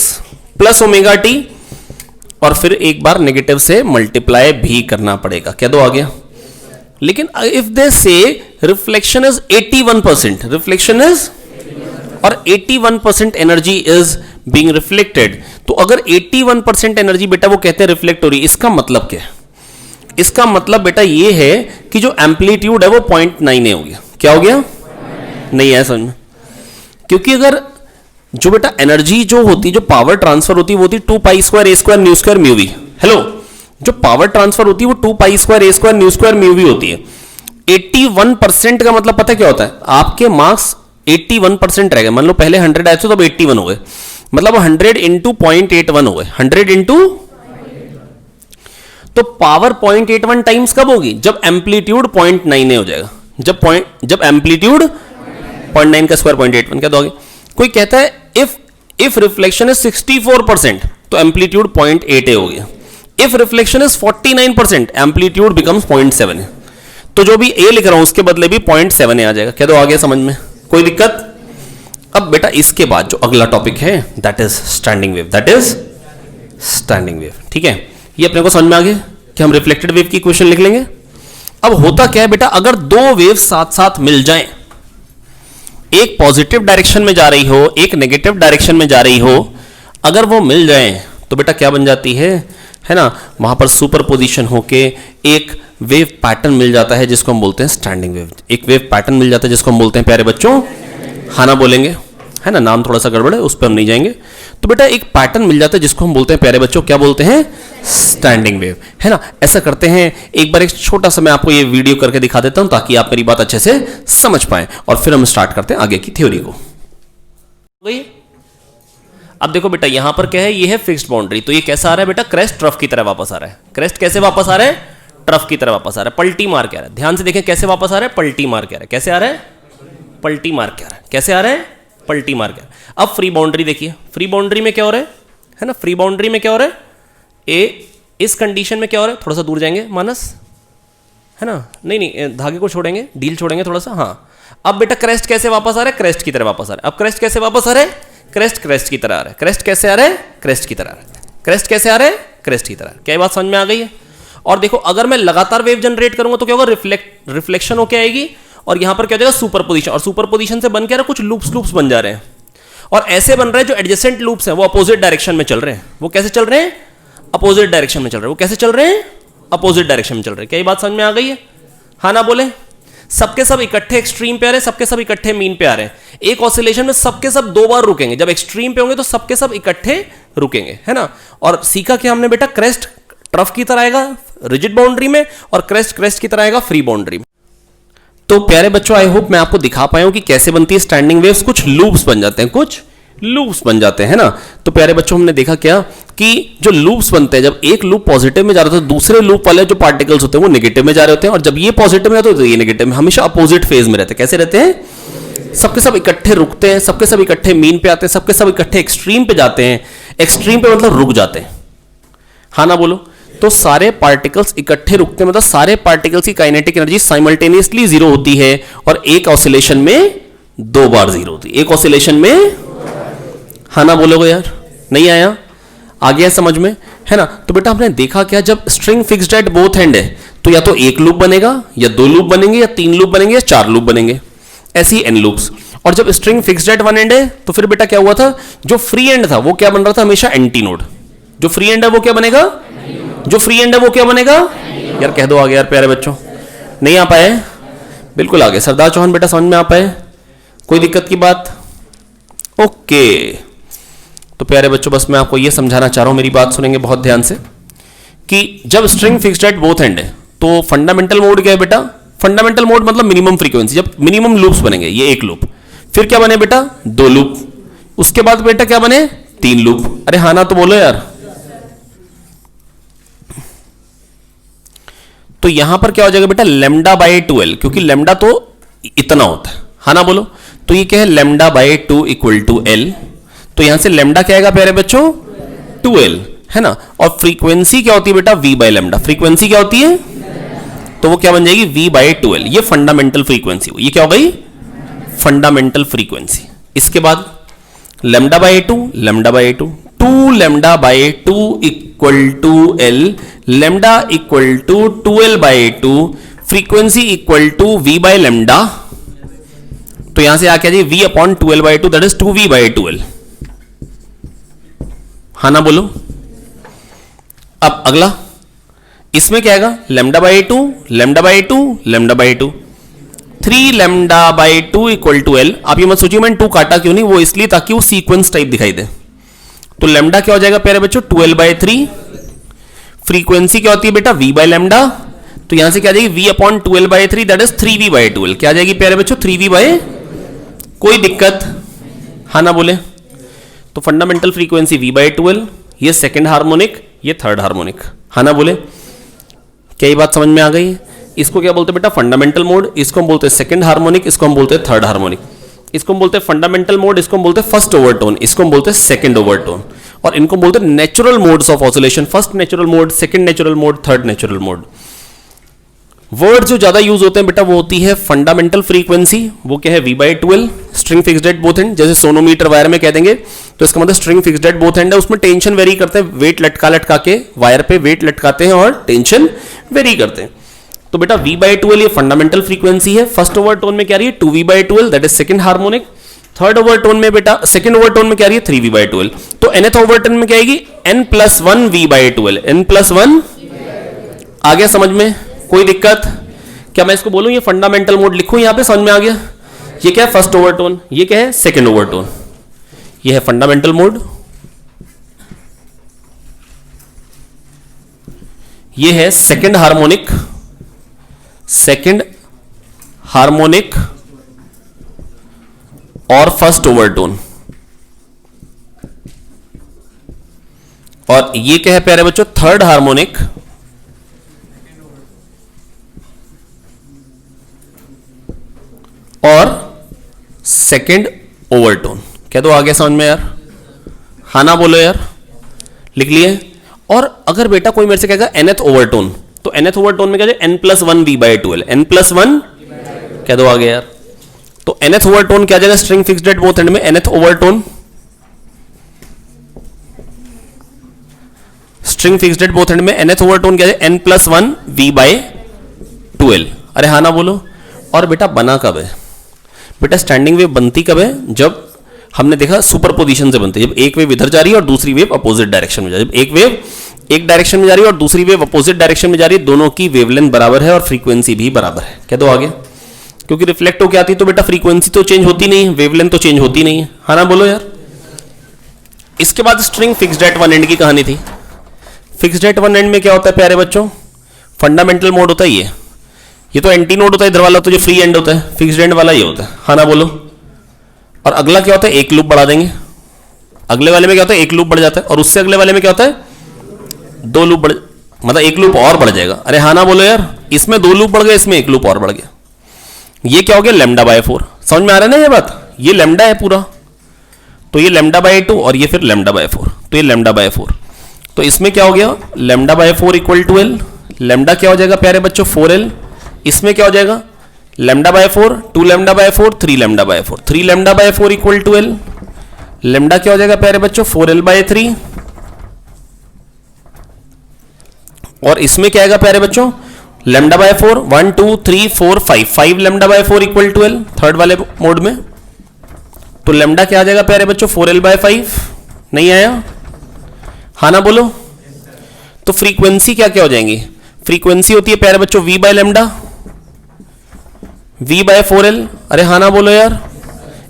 plus omega T, और फिर एक बार नेगेटिव से मल्टीप्लाई भी करना पड़ेगा। क्या दो आ गया? लेकिन इफ दे से रिफ्लेक्शन इज 81%, रिफ्लेक्शन इज, और 81% एनर्जी इज बीइंग रिफ्लेक्टेड, तो अगर 81% एनर्जी बेटा वो कहते हैं रिफ्लेक्ट हो रही, इसका मतलब क्या है? इसका मतलब बेटा ये है कि जो एम्पलीट्यूड है वो 0.9 हो गया। क्या हो गया? नहीं है समझ में? क्योंकि अगर जो बेटा एनर्जी जो होती, जो पावर ट्रांसफर होती है वो होती 2π² a² μ² μv। हेलो, जो पावर ट्रांसफर होती है वो 2π² a² μ² μv होती है। 81% का मतलब पता क्या होता है, आपके मार्क्स 81% रह गए, मान लो पहले 100 आए थे तो अब 81 हो गए, मतलब 100 इंटू 0.81 हो गए, 100 इंटू, तो पावर 0.81 टाइम्स कब होगी, जब एम्पलीट्यूड 0.9 हो जाएगा, जब एम्पलीट्यूड 0.9 का स्क्वायर 0.81। क्या दोगे? कोई कहता है इफ रिफ्लेक्शन इज 64% तो एम्पलीट्यूड 0.8 हो गया, if reflection is 49% amplitude becomes 0.7। तो जो भी a लिख रहा हूं उसके बदले भी 0.7 आ जाएगा। क्या दो आ गया समझ में? कोई दिक्कत? अब बेटा इसके बाद जो अगला टॉपिक है that is standing wave, that is standing wave. ठीक है, ये अपने को समझ में आ गया कि हम रिफ्लेक्टेड वेव की इक्वेशन लिख लेंगे। अब होता क्या है बेटा, अगर दो वेव साथ साथ मिल जाएं, एक पॉजिटिव डायरेक्शन में जा रही हो, एक नेगेटिव डायरेक्शन में जा रही हो, अगर वो मिल जाएं तो बेटा क्या बन जाती है ना, वहां पर सुपरपोजिशन होके एक वेव पैटर्न मिल जाता है जिसको हम बोलते हैं स्टैंडिंग वेव। एक वेव पैटर्न मिल जाता है जिसको हम बोलते हैं प्यारे बच्चों, हाँ ना बोलेंगे, है ना, नाम थोड़ा सा गड़बड़ है उस पर हम नहीं जाएंगे। तो बेटा एक पैटर्न मिल जाता है जिसको हम बोलते हैं प्यारे बच्चों, क्या बोलते हैं, स्टैंडिंग वेव, है ना। ऐसा करते हैं, एक बार एक छोटा सा मैं आपको ये वीडियो करके दिखा देता हूं ताकि आप मेरी बात अच्छे से समझ पाएं, और फिर हम स्टार्ट करते हैं आगे की थ्योरी को। अब देखो बेटा यहां पर क्या है, ये है फिक्स्ड बाउंड्री, तो ये कैसा आ रहा है बेटा, क्रेस्ट ट्रफ की तरह वापस आ रहा है। क्रेस्ट कैसे वापस आ रहा है, ट्रफ की तरह वापस आ रहा है, पलटी मार के आ रहा है। ध्यान से देखें कैसे वापस आ रहा है, पलटी मार के आ रहा है। कैसे आ रहा है, पलटी मार के आ रहा है। कैसे आ रहा है, पलटी मार के। अब फ्री बाउंड्री देखिए, फ्री बाउंड्री में क्या हो रहा है, है ना। फ्री बाउंड्री में क्या हो रहा है, ए इस कंडीशन में क्या हो रहा है, थोड़ा सा दूर जाएंगे मानस, है ना, नहीं नहीं धागे को छोड़ेंगे, डील छोड़ेंगे थोड़ा सा, हाँ। अब बेटा क्रेस्ट कैसे वापस आ रहा है, क्रेस्ट की तरह वापस आ रहा है। अब क्रेस्ट कैसे वापस आ रहा है, क्रेस्ट की तरह आ रहा है। क्रेस्ट कैसे आ रहा है, क्रेस्ट की तरह आ रहा है। क्रेस्ट कैसे आ रहा है, क्रेस्ट की तरह। क्या ये बात समझ में आ गई है? और देखो अगर मैं लगातार वेव जनरेट करूंगा तो क्या होगा, रिफ्लेक्शन होके आएगी और यहां पर क्या हो जाएगा, सुपरपोजिशन, और सुपरपोजिशन से बन के कुछ लूप्स बन जा रहे हैं, और ऐसे बन रहे हैं जो एडजेसेंट लूप्स हैं वो अपोजिट डायरेक्शन में चल रहे हैं। वो कैसे चल रहे हैं, अपोजिट डायरेक्शन में चल रहे हैं। वो कैसे चल रहे हैं, अपोजिट डायरेक्शन में चल रहे हैं। क्या ये बात समझ में आ गई है? हाँ ना बोले। सबके सब इकट्ठे एक्सट्रीम पे आ रहे हैं, सबके सब इकट्ठे मीन पे आ रहे हैं। एक ऑसिलेशन में सबके सब 2 बार रुकेंगे, जब एक्सट्रीम पे होंगे तो सबके सब इकट्ठे रुकेंगे, है ना। और सीखा क्या हमने बेटा, क्रेस्ट ट्रफ की तरह आएगा रिजिड बाउंड्री में, और क्रेस्ट की तरह आएगा फ्री बाउंड्री में। तो प्यारे बच्चों, आई होप मैं आपको दिखा पाया हूं कि कैसे बनती है स्टैंडिंग वेव्स। कुछ लूप्स बन जाते हैं, कुछ लूप्स बन जाते हैं, है ना। तो प्यारे बच्चों, हमने देखा क्या कि जो लूप्स बनते हैं, जब एक लूप पॉजिटिव में जा रहा होता है, दूसरे लूप वाले जो पार्टिकल्स होते हैं वो नेगेटिव में जा रहे होते हैं, और जब ये पॉजिटिव में जाते हैं तो ये नेगेटिव में, हमेशा अपोजिट फेज में रहते हैं। कैसे रहते हैं, सबके सब इकट्ठे रुकते हैं, सबके सब इकट्ठे मीन पे आते हैं, सबके सब इकट्ठे एक्सट्रीम पे जाते हैं। एक्सट्रीम पे मतलब रुक जाते हैं, हाँ ना बोलो। तो सारे पार्टिकल्स इकट्ठे रुकते हैं, मतलब सारे पार्टिकल्स की काइनेटिक एनर्जी साइमल्टेनियसली 0 होती है, और एक ऑसिलेशन में 2 बार 0 होती है। एक ऑसिलेशन में, हाँ ना बोलोगे यार, नहीं आया, आ गया समझ में, है ना। तो बेटा हमने देखा क्या, जब string fixed at both and है तो या तो एक लूप बनेगा, या 2 लूप बनेंगे, या 3 लूप बनेंगे, या 4 लूप बनेंगे, ऐसे ही n लूप्स। और जब string fixed at one end है तो फिर बेटा क्या हुआ था, जो फ्री एंड था वो क्या बन रहा था, हमेशा एंटी नोड। जो फ्री एंड है वो क्या बनेगा, जो फ्री एंड है वो क्या बनेगा, यार कह दो आगे यार प्यारे बच्चों, नहीं आ पाए, बिल्कुल आगे। सरदार चौहान बेटा समझ में आ पाए, कोई दिक्कत की बात, ओके। तो प्यारे बच्चों, बस मैं आपको यह समझाना चाह रहा हूं, मेरी बात सुनेंगे बहुत ध्यान से, कि जब string fixed at both and है तो फंडामेंटल मोड क्या है बेटा, फंडामेंटल मोड मतलब मिनिमम फ्रीक्वेंसी, जब मिनिमम लूप्स बनेंगे, ये एक लूप, फिर क्या बने बेटा 2 लूप, उसके बाद बेटा क्या बने 3 लूप। अरे हाँ ना तो बोलो यार। तो यहां पर क्या हो जाएगा बेटा, लेमडा बाई 2l, क्योंकि लेमडा तो इतना होता है, हाँ ना बोलो। तो ये क्या है, lambda by 2 equal to L. तो यहां से लेमडा क्या आएगा प्यारे बच्चों, 2l, है ना। और फ्रीक्वेंसी क्या होती है बेटा, v बाई लेमडा। फ्रीक्वेंसी क्या होती है, तो वो क्या बन जाएगी, v बाई 2l। ये फंडामेंटल फ्रीक्वेंसी, ये क्या हो गई, फंडामेंटल फ्रीक्वेंसी। इसके बाद lambda by 2, lambda by 2, 2 lambda by 2 equal to L, lambda equal to 2l by 2, frequency equal to v by lambda. तो यहां से आ क्या जी, v upon 2l by 2, that is 2v by 2l, हाँ ना बोलो। अब अगला, इसमें क्या आएगा, lambda by 2, lambda by 2, lambda by 2, 3 lambda by 2 equal to L. आप ये मत सोचिए मैंने 2 काटा क्यों नहीं, वो इसलिए ताकि वो सीक्वेंस टाइप दिखाई दे। तो लेमडा क्या हो जाएगा प्यारे बच्चों, 12 बाई 3, फ्रीक्वेंसी क्या होती है बेटा, v बाई लेमडा। तो यहां से क्या आ जाएगी, v upon 12 by 3, that is 3v by 12। क्या आ जाएगी प्यारे बच्चों, 3v बाई, कोई दिक्कत, हाँ ना बोले। तो फंडामेंटल फ्रीक्वेंसी v बाई 12, ये सेकंड हार्मोनिक, ये थर्ड हार्मोनिक, हाँ ना बोले। क्या ये बात समझ में आ गई? इसको क्या बोलते हैं बेटा, फंडामेंटल मोड, इसको हम बोलते हैं सेकंड हार्मोनिक, इसको हम बोलते हैं थर्ड हार्मोनिक। इसको हम बोलते हैं फंडामेंटल मोड, इसको हम बोलते हैं फर्स्ट ओवरटोन, इसको हम बोलते हैं सेकंड ओवरटोन, और इनको बोलते हैं natural modes of oscillation, first natural mode, second natural mode, third natural mode. Word जो ज्यादा यूज होते हैं बेटा वो होती है फंडामेंटल फ्रीक्वेंसी, वो क्या है v by 12, string fixed at both and. जैसे सोनोमीटर वायर में कह देंगे तो इसका मतलब string fixed at both and है, उसमें टेंशन वेरी करते हैं, वेट लटका लटका के वायर पे वेट लटकाते हैं और टेंशन वेरी करते हैं। तो बेटा v बाई 12 ये फंडामेंटल फ्रीक्वेंसी है। फर्स्ट ओवरटोन में क्या रही है, 2v by 12, that is second harmonic. Third overtone में बेटा, सेकंड ओवरटोन में क्या रही है, 3v बाई 12। तो nth ओवरटोन में क्या आएगी, n+1 v बाई 12, n+1। आ गया समझ में, कोई दिक्कत? क्या मैं इसको बोलूं ये फंडामेंटल मोड लिखूं, यहां पे समझ में आ गया? ये क्या है फर्स्ट ओवरटोन, ये क्या है सेकंड ओवरटोन, ये है फंडामेंटल मोड, ये है सेकंड हार्मोनिक, सेकंड हार्मोनिक और फर्स्ट ओवरटोन। और ये क्या है प्यारे बच्चों, थर्ड हार्मोनिक और सेकंड ओवरटोन। क्या तो आगे समझ में यार, हाँ ना बोलो यार। लिख लिए। और अगर बेटा कोई मेरे से कहेगा nth ओवरटोन, तो nth ओवरटोन में क्या जाए n+1 v/2l, n+1 कह दो आगे यार। तो nth ओवरटोन क्या जाएगा string fixed at both and में, nth overtone string fixed at both and में nth ओवरटोन क्या है n+1 v/2l। अरे हाँ ना बोलो। और बेटा बना कब है? बेटा स्टैंडिंग वेव बनती कब है? जब हमने देखा सुपरपोजिशन से बनती है, जब एक वेव इधर जा रही है और दूसरी वेव अपोजिट डायरेक्शन में जा रही है। जब एक वेव एक डायरेक्शन में जा रही है और दूसरी वेव अपोजिट डायरेक्शन में जा रही है, दोनों की वेवलेंथ बराबर है और फ्रीक्वेंसी भी बराबर है। कह दो आगे। क्योंकि रिफ्लेक्ट होकर आती है तो बेटा फ्रीक्वेंसी तो चेंज होती नहीं है, वेवलेंथ तो चेंज होती नहीं है। हाँ ना बोलो यार। इसके बाद string fixed at one and की कहानी थी। फिक्स्ड एट वन एंड में क्या होता है प्यारे बच्चों? फंडामेंटल मोड होता है ये तो एंटी नोड होता है इधर वाला, तो जो फ्री एंड होता है फिक्स्ड एंड वाला ये होता है। हाँ ना बोलो। और अगला क्या होता है? एक लूप बढ़ा देंगे। अगले वाले में क्या होता है? एक लूप बढ़ जाता है। और उससे अगले वाले में क्या होता है? दो लूप बढ़, मतलब एक लूप और बढ़ जाएगा। अरे हाँ ना बोलो यार। इसमें दो लूप बढ़ गए, इसमें एक लूप और बढ़ गया। ये क्या हो गया? λ/4। समझ में आ रहा है ना ये बात? ये लैम्डा है पूरा, तो ये λ/2 और ये फिर λ/4, तो ये λ/4। तो इसमें क्या हो गया? λ/4 इक्वल टू l। लैम्डा क्या हो जाएगा प्यारे बच्चों? 4l। इसमें क्या हो जाएगा? λ/4, 2λ/4, 3λ/4, 3λ/4 इक्वल टू l। लैम्डा क्या हो जाएगा प्यारे बच्चों? 4l/3। और इसमें क्या आएगा प्यारे बच्चों? λ/4, 1 2 3 4 5, 5λ/4 इक्वल टू l थर्ड वाले मोड में। तो लैम्डा क्या आ जाएगा प्यारे बच्चों? 4l/5। नहीं आया? हाँ ना बोलो। तो फ्रीक्वेंसी क्या क्या हो जाएंगी? फ्रीक्वेंसी होती है प्यारे बच्चों v/λ, v/4l। अरे हाँ ना बोलो यार।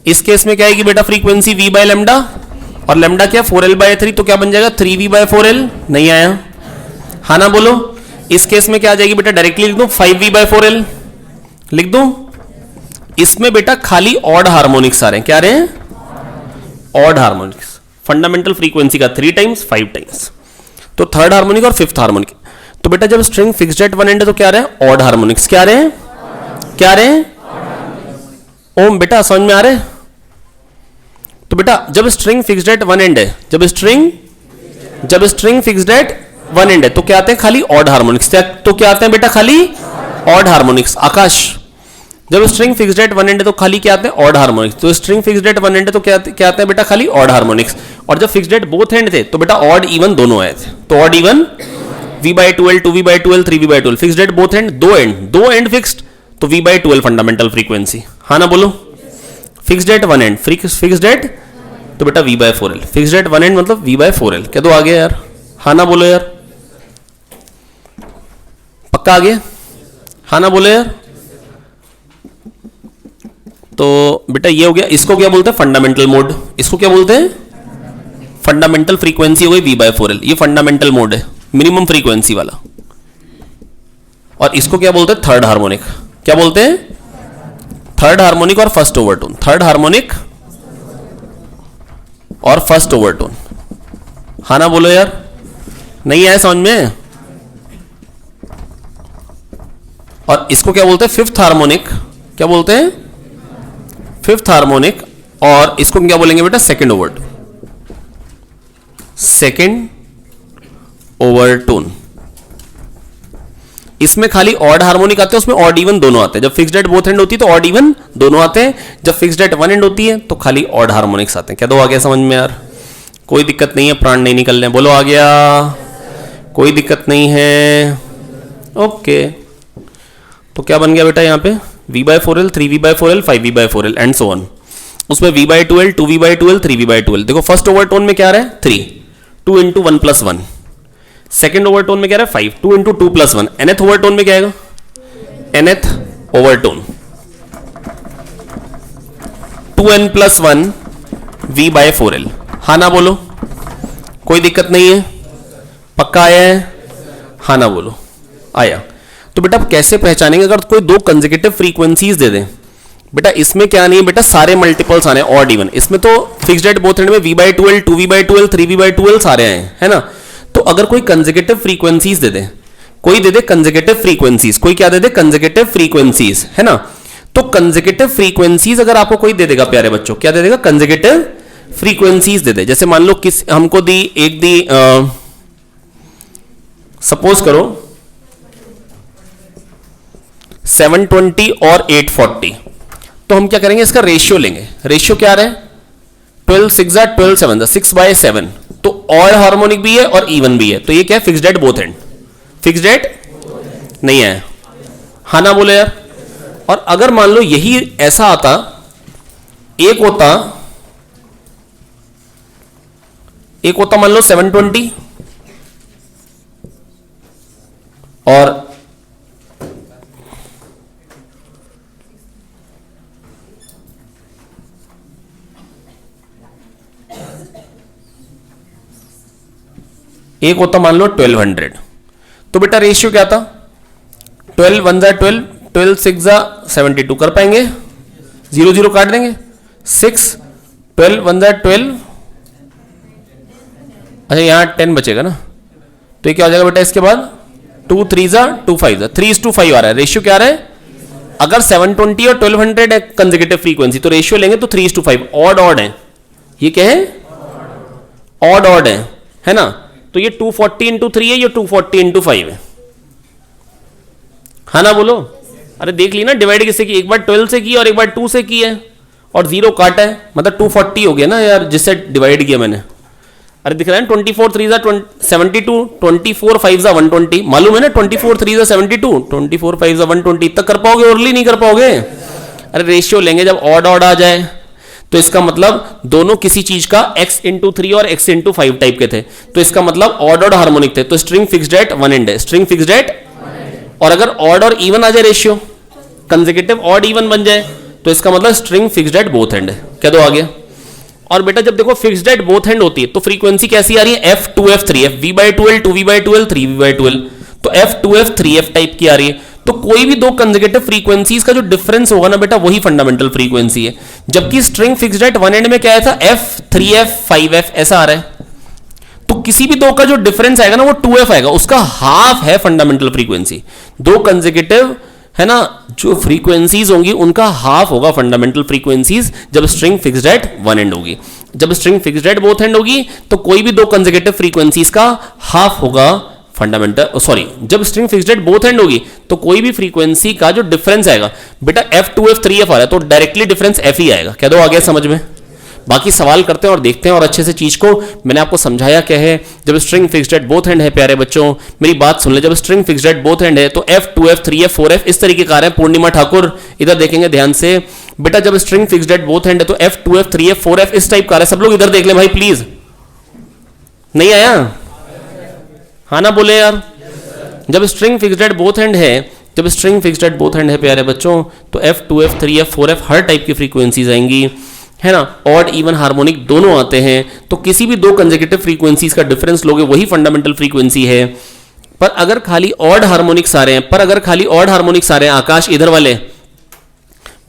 इस केस में क्या आएगी बेटा फ्रीक्वेंसी? v/λ और लैम्डा क्या? 4l/3, तो क्या बन जाएगा? 3v/4l। नहीं आया? हाँ ना बोलो। इस केस में क्या आ जाएगी बेटा? डायरेक्टली लिख दूं 5v/4l लिख दूं। इसमें बेटा खाली ऑड हार्मोनिक्स आ रहे हैं। क्या आ रहे हैं? Odd harmonics. फंडामेंटल फ्रीक्वेंसी का 3 टाइम्स 5 टाइम्स, तो थर्ड हार्मोनिक और फिफ्थ हार्मोनिक। तो बेटा जब string fixed at one end है तो क्या आ रहे हैं? Odd harmonics. क्या आ रहे हैं? क्या आ रहे हैं? ओम बेटा समझ में आ रहे हैं? तो बेटा जब string fixed at one end है, जब string fixed at one end है तो क्या आते हैं? खाली ऑड हार्मोनिक्स। तो क्या आते हैं बेटा? खाली ऑड हार्मोनिक्स। आकाश जब string fixed at one end है तो खाली क्या आते हैं? Odd harmonics. तो string fixed at one end है तो क्या आते हैं बेटा? खाली ऑड हार्मोनिक्स। और जब फिक्स्ड एट बोथ एंड थे तो बेटा ऑड इवन दोनों आए थे। तो odd even v/2l, 2v/2l, 3v/2l। Fixed at both and, दो एंड फिक्स्ड, तो v/2l फंडामेंटल फ्रीक्वेंसी। हाँ ना बोलो। Fixed at one and, fixed at तो बेटा v/4l। Fixed at one and मतलब v/4l। क्या तो आगे यार? हाँ ना बोलो यार। पक्का आगे? हाँ ना बोलो यार। तो बेटा ये हो गया। इसको क्या बोलते हैं? Fundamental mode. इसको क्या बोलते हैं? फंडामेंटल फ्रीक्वेंसी हो गई v/4l। ये फंडामेंटल मोड है, मिनिमम फ्रीक्वेंसी वाला। और इसको क्या बोलते हैं? Third harmonic. क्या बोलते हैं? थर्ड हार्मोनिक और फर्स्ट ओवरटोन। थर्ड हार्मोनिक और फर्स्ट ओवरटोन। हाँ ना बोलो यार। नहीं आया समझ में? और इसको क्या बोलते हैं? Fifth harmonic. क्या बोलते हैं? Fifth harmonic. और इसको क्या बोलेंगे बेटा? Second overtone. Second overtone. इसमें खाली ऑड हार्मोनिक आते हैं, उसमें ऑड इवन दोनों आते हैं। जब फिक्स्ड एट बोथ एंड होती है तो ऑड इवन दोनों आते हैं। जब फिक्स्ड एट वन एंड होती है तो खाली ऑड हार्मोनिक्स आते हैं। क्या दो आ गया समझ में यार? कोई दिक्कत नहीं है, प्राण नहीं निकल रहे। बोलो आ गया? कोई दिक्कत नहीं है? ओके। तो क्या बन गया बेटा यहाँ पे? v/4l, 3v/4l, 5v/4l and so on. उसमें v/2l, 2v/2l, 3v/2l। देखो फर्स्ट ओवरटोन में क्या आ रहा है? 3, 2 × 1 + 1। सेकेंड ओवरटोन में क्या रहा है? 5, 2 × 2 + 1। nth ओवरटोन में क्या आएगा? nth overtone 2n + 1 v/4l। हाँ ना बोलो। कोई दिक्कत नहीं है? पक्का आया है? हाँ ना बोलो। आया। तो बेटा कैसे पहचानेंगे? अगर कोई दो कंसेक्यूटिव फ्रीक्वेंसीज दे दें बेटा, इसमें क्या नहीं है बेटा? सारे मल्टीपल्स आने ऑड इवन। इसमें तो फिक्स्ड एट बोथ एंड में v/2l, 2v/2l, 3v/2l सारे आए हैं, है ना? तो अगर कोई कंसेक्यूटिव फ्रीक्वेंसीज दे दे, कोई दे दे कंसेक्यूटिव फ्रीक्वेंसीज, कोई क्या दे दे? कंसेक्यूटिव फ्रीक्वेंसीज, है ना? तो कंसेक्यूटिव फ्रीक्वेंसीज अगर आपको कोई दे देगा प्यारे बच्चों, क्या दे देगा? कंसेक्यूटिव फ्रीक्वेंसीज दे दे। जैसे मान लो किस हमको दी सपोज करो 720 और 840, तो हम क्या करेंगे, इसका रेशियो लेंगे। रेशियो क्या रहा है, 12 6 12 7 6/7, तो ऑड हार्मोनिक भी है और इवन भी है, तो ये क्या है, fixed at both and. Fixed at नहीं है, हाँ ना बोले यार। और अगर मान लो यही ऐसा आता, एक होता मान लो 720 और एक होता मान लो 1200, तो बेटा रेशियो क्या था, 12 1 12, 12 6 72, कर पाएंगे, 0 0 काट देंगे, 6 12 1 12, अच्छा यहां 10 बचेगा ना, तो ये क्या हो जाएगा बेटा, इसके बाद 2 3 2 5 3:5 आ रहा है। रेशियो क्या आ रहा है, अगर 720 और 1200 है कंसेक्यूटिव फ्रीक्वेंसी, तो रेशियो लेंगे तो 3:5। ऑड है, ये क्या है, ऑड है ना, तो ये 240 इंटू 3 है, ये 240 इंटू 5 है, हाँ ना बोलो। अरे देख ली ना, डिवाइड किससे की, एक बार 12 से की और एक बार 2 से की है, और 0 काटा है, मतलब 240 हो गया ना यार, जिससे डिवाइड किया मैंने। अरे दिख रहा है 24 3 72, 24 5 120, मालूम है ना, 24 3 72, 24 5 120, इतना कर पाओगे, ओरली नहीं कर पाओगे। अरे रेशियो लेंगे, जब ऑड आ जाए तो इसका मतलब दोनों किसी चीज का x इंटू 3 और x इंटू 5 टाइप के थे, तो इसका मतलब ऑड हार्मोनिक थे, तो string fixed at one end है, स्ट्रिंग फिक्स्ड एट। और अगर ऑड और इवन आ जाए रेशियो, कंसेक्यूटिव ऑड इवन बन जाए, तो इसका मतलब string fixed at both and है। कह दो आगे। और बेटा जब देखो फिक्स्ड एट बोथ एंड होती है, तो फ्रीक्वेंसी कैसी आ रही है, f2f 3f, v/2l 2v/2l 3v/2l, तो f2f 3f टाइप की आ रही है। तो कोई भी दो कंसेक्यूटिव फ्रीक्वेंसीज का जो डिफरेंस होगा ना बेटा, वही फंडामेंटल फ्रीक्वेंसी है। जबकि string fixed at one and में क्या आया था, f 3f 5f ऐसा आ रहा है, तो किसी भी दो का जो डिफरेंस आएगा ना, वो 2f आएगा, उसका हाफ है फंडामेंटल फ्रीक्वेंसी। दो कंसेक्यूटिव है ना जो फ्रीक्वेंसीज होंगी, उनका हाफ होगा फंडामेंटल फ्रीक्वेंसीज, जब string fixed at one and होगी। जब string fixed at both and होगी, तो कोई भी दो कंसेक्यूटिव फ्रीक्वेंसीज का हाफ होगा फंडामेंटल, सॉरी, जब string fixed at both and होगी, तो कोई भी फ्रीक्वेंसी का जो डिफरेंस आएगा, बेटा f2f 3f आ रहा है, तो डायरेक्टली डिफरेंस f ही आएगा। कह दो आ गया समझ में। बाकी सवाल करते हैं और देखते हैं और अच्छे से चीज को मैंने आपको समझाया क्या है। जब string fixed at both and है प्यारे बच्चों, मेरी बात सुन ले, जब string fixed at both and है तो f2f 3f 4f इस तरीके का आ रहा है। पूर्णिमा ठाकुर इधर देखेंगे ध्यान से बेटा, जब string fixed at both and है तो f2f 3f 4f इस टाइप का आ रहा है। सब लोग इधर देख ले भाई प्लीज। नहीं आया, हाँ ना बोले यार। जब string fixed at both and है, जब string fixed at both and है प्यारे बच्चों, तो f2f 3f 4f हर टाइप की फ्रीक्वेंसीज आएंगी, है ना। ऑड इवन हार्मोनिक दोनों आते हैं, तो किसी भी दो कंसेक्यूटिव फ्रीक्वेंसीज का डिफरेंस लोगे, वही फंडामेंटल फ्रीक्वेंसी है। पर अगर खाली ऑड हार्मोनिक्स आ रहे हैं, आकाश इधर वाले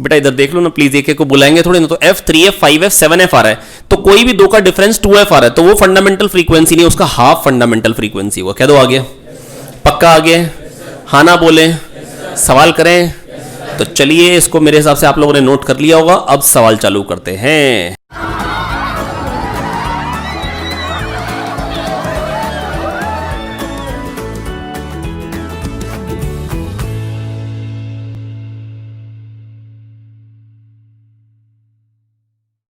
बेटा इधर देख लो ना प्लीज, एक एक को बुलाएंगे थोड़े ना, तो f 3f 5f 7f आ रहा है, तो कोई भी दो का डिफरेंस 2f आ रहा है, तो वो फंडामेंटल फ्रीक्वेंसी नहीं, उसका हाफ फंडामेंटल फ्रीक्वेंसी हुआ। कह दो आगे, पक्का आगे, हाँ ना बोले, सवाल करें। तो चलिए इसको मेरे हिसाब से आप लोगों ने नोट कर लिया होगा, अब सवाल चालू करते हैं।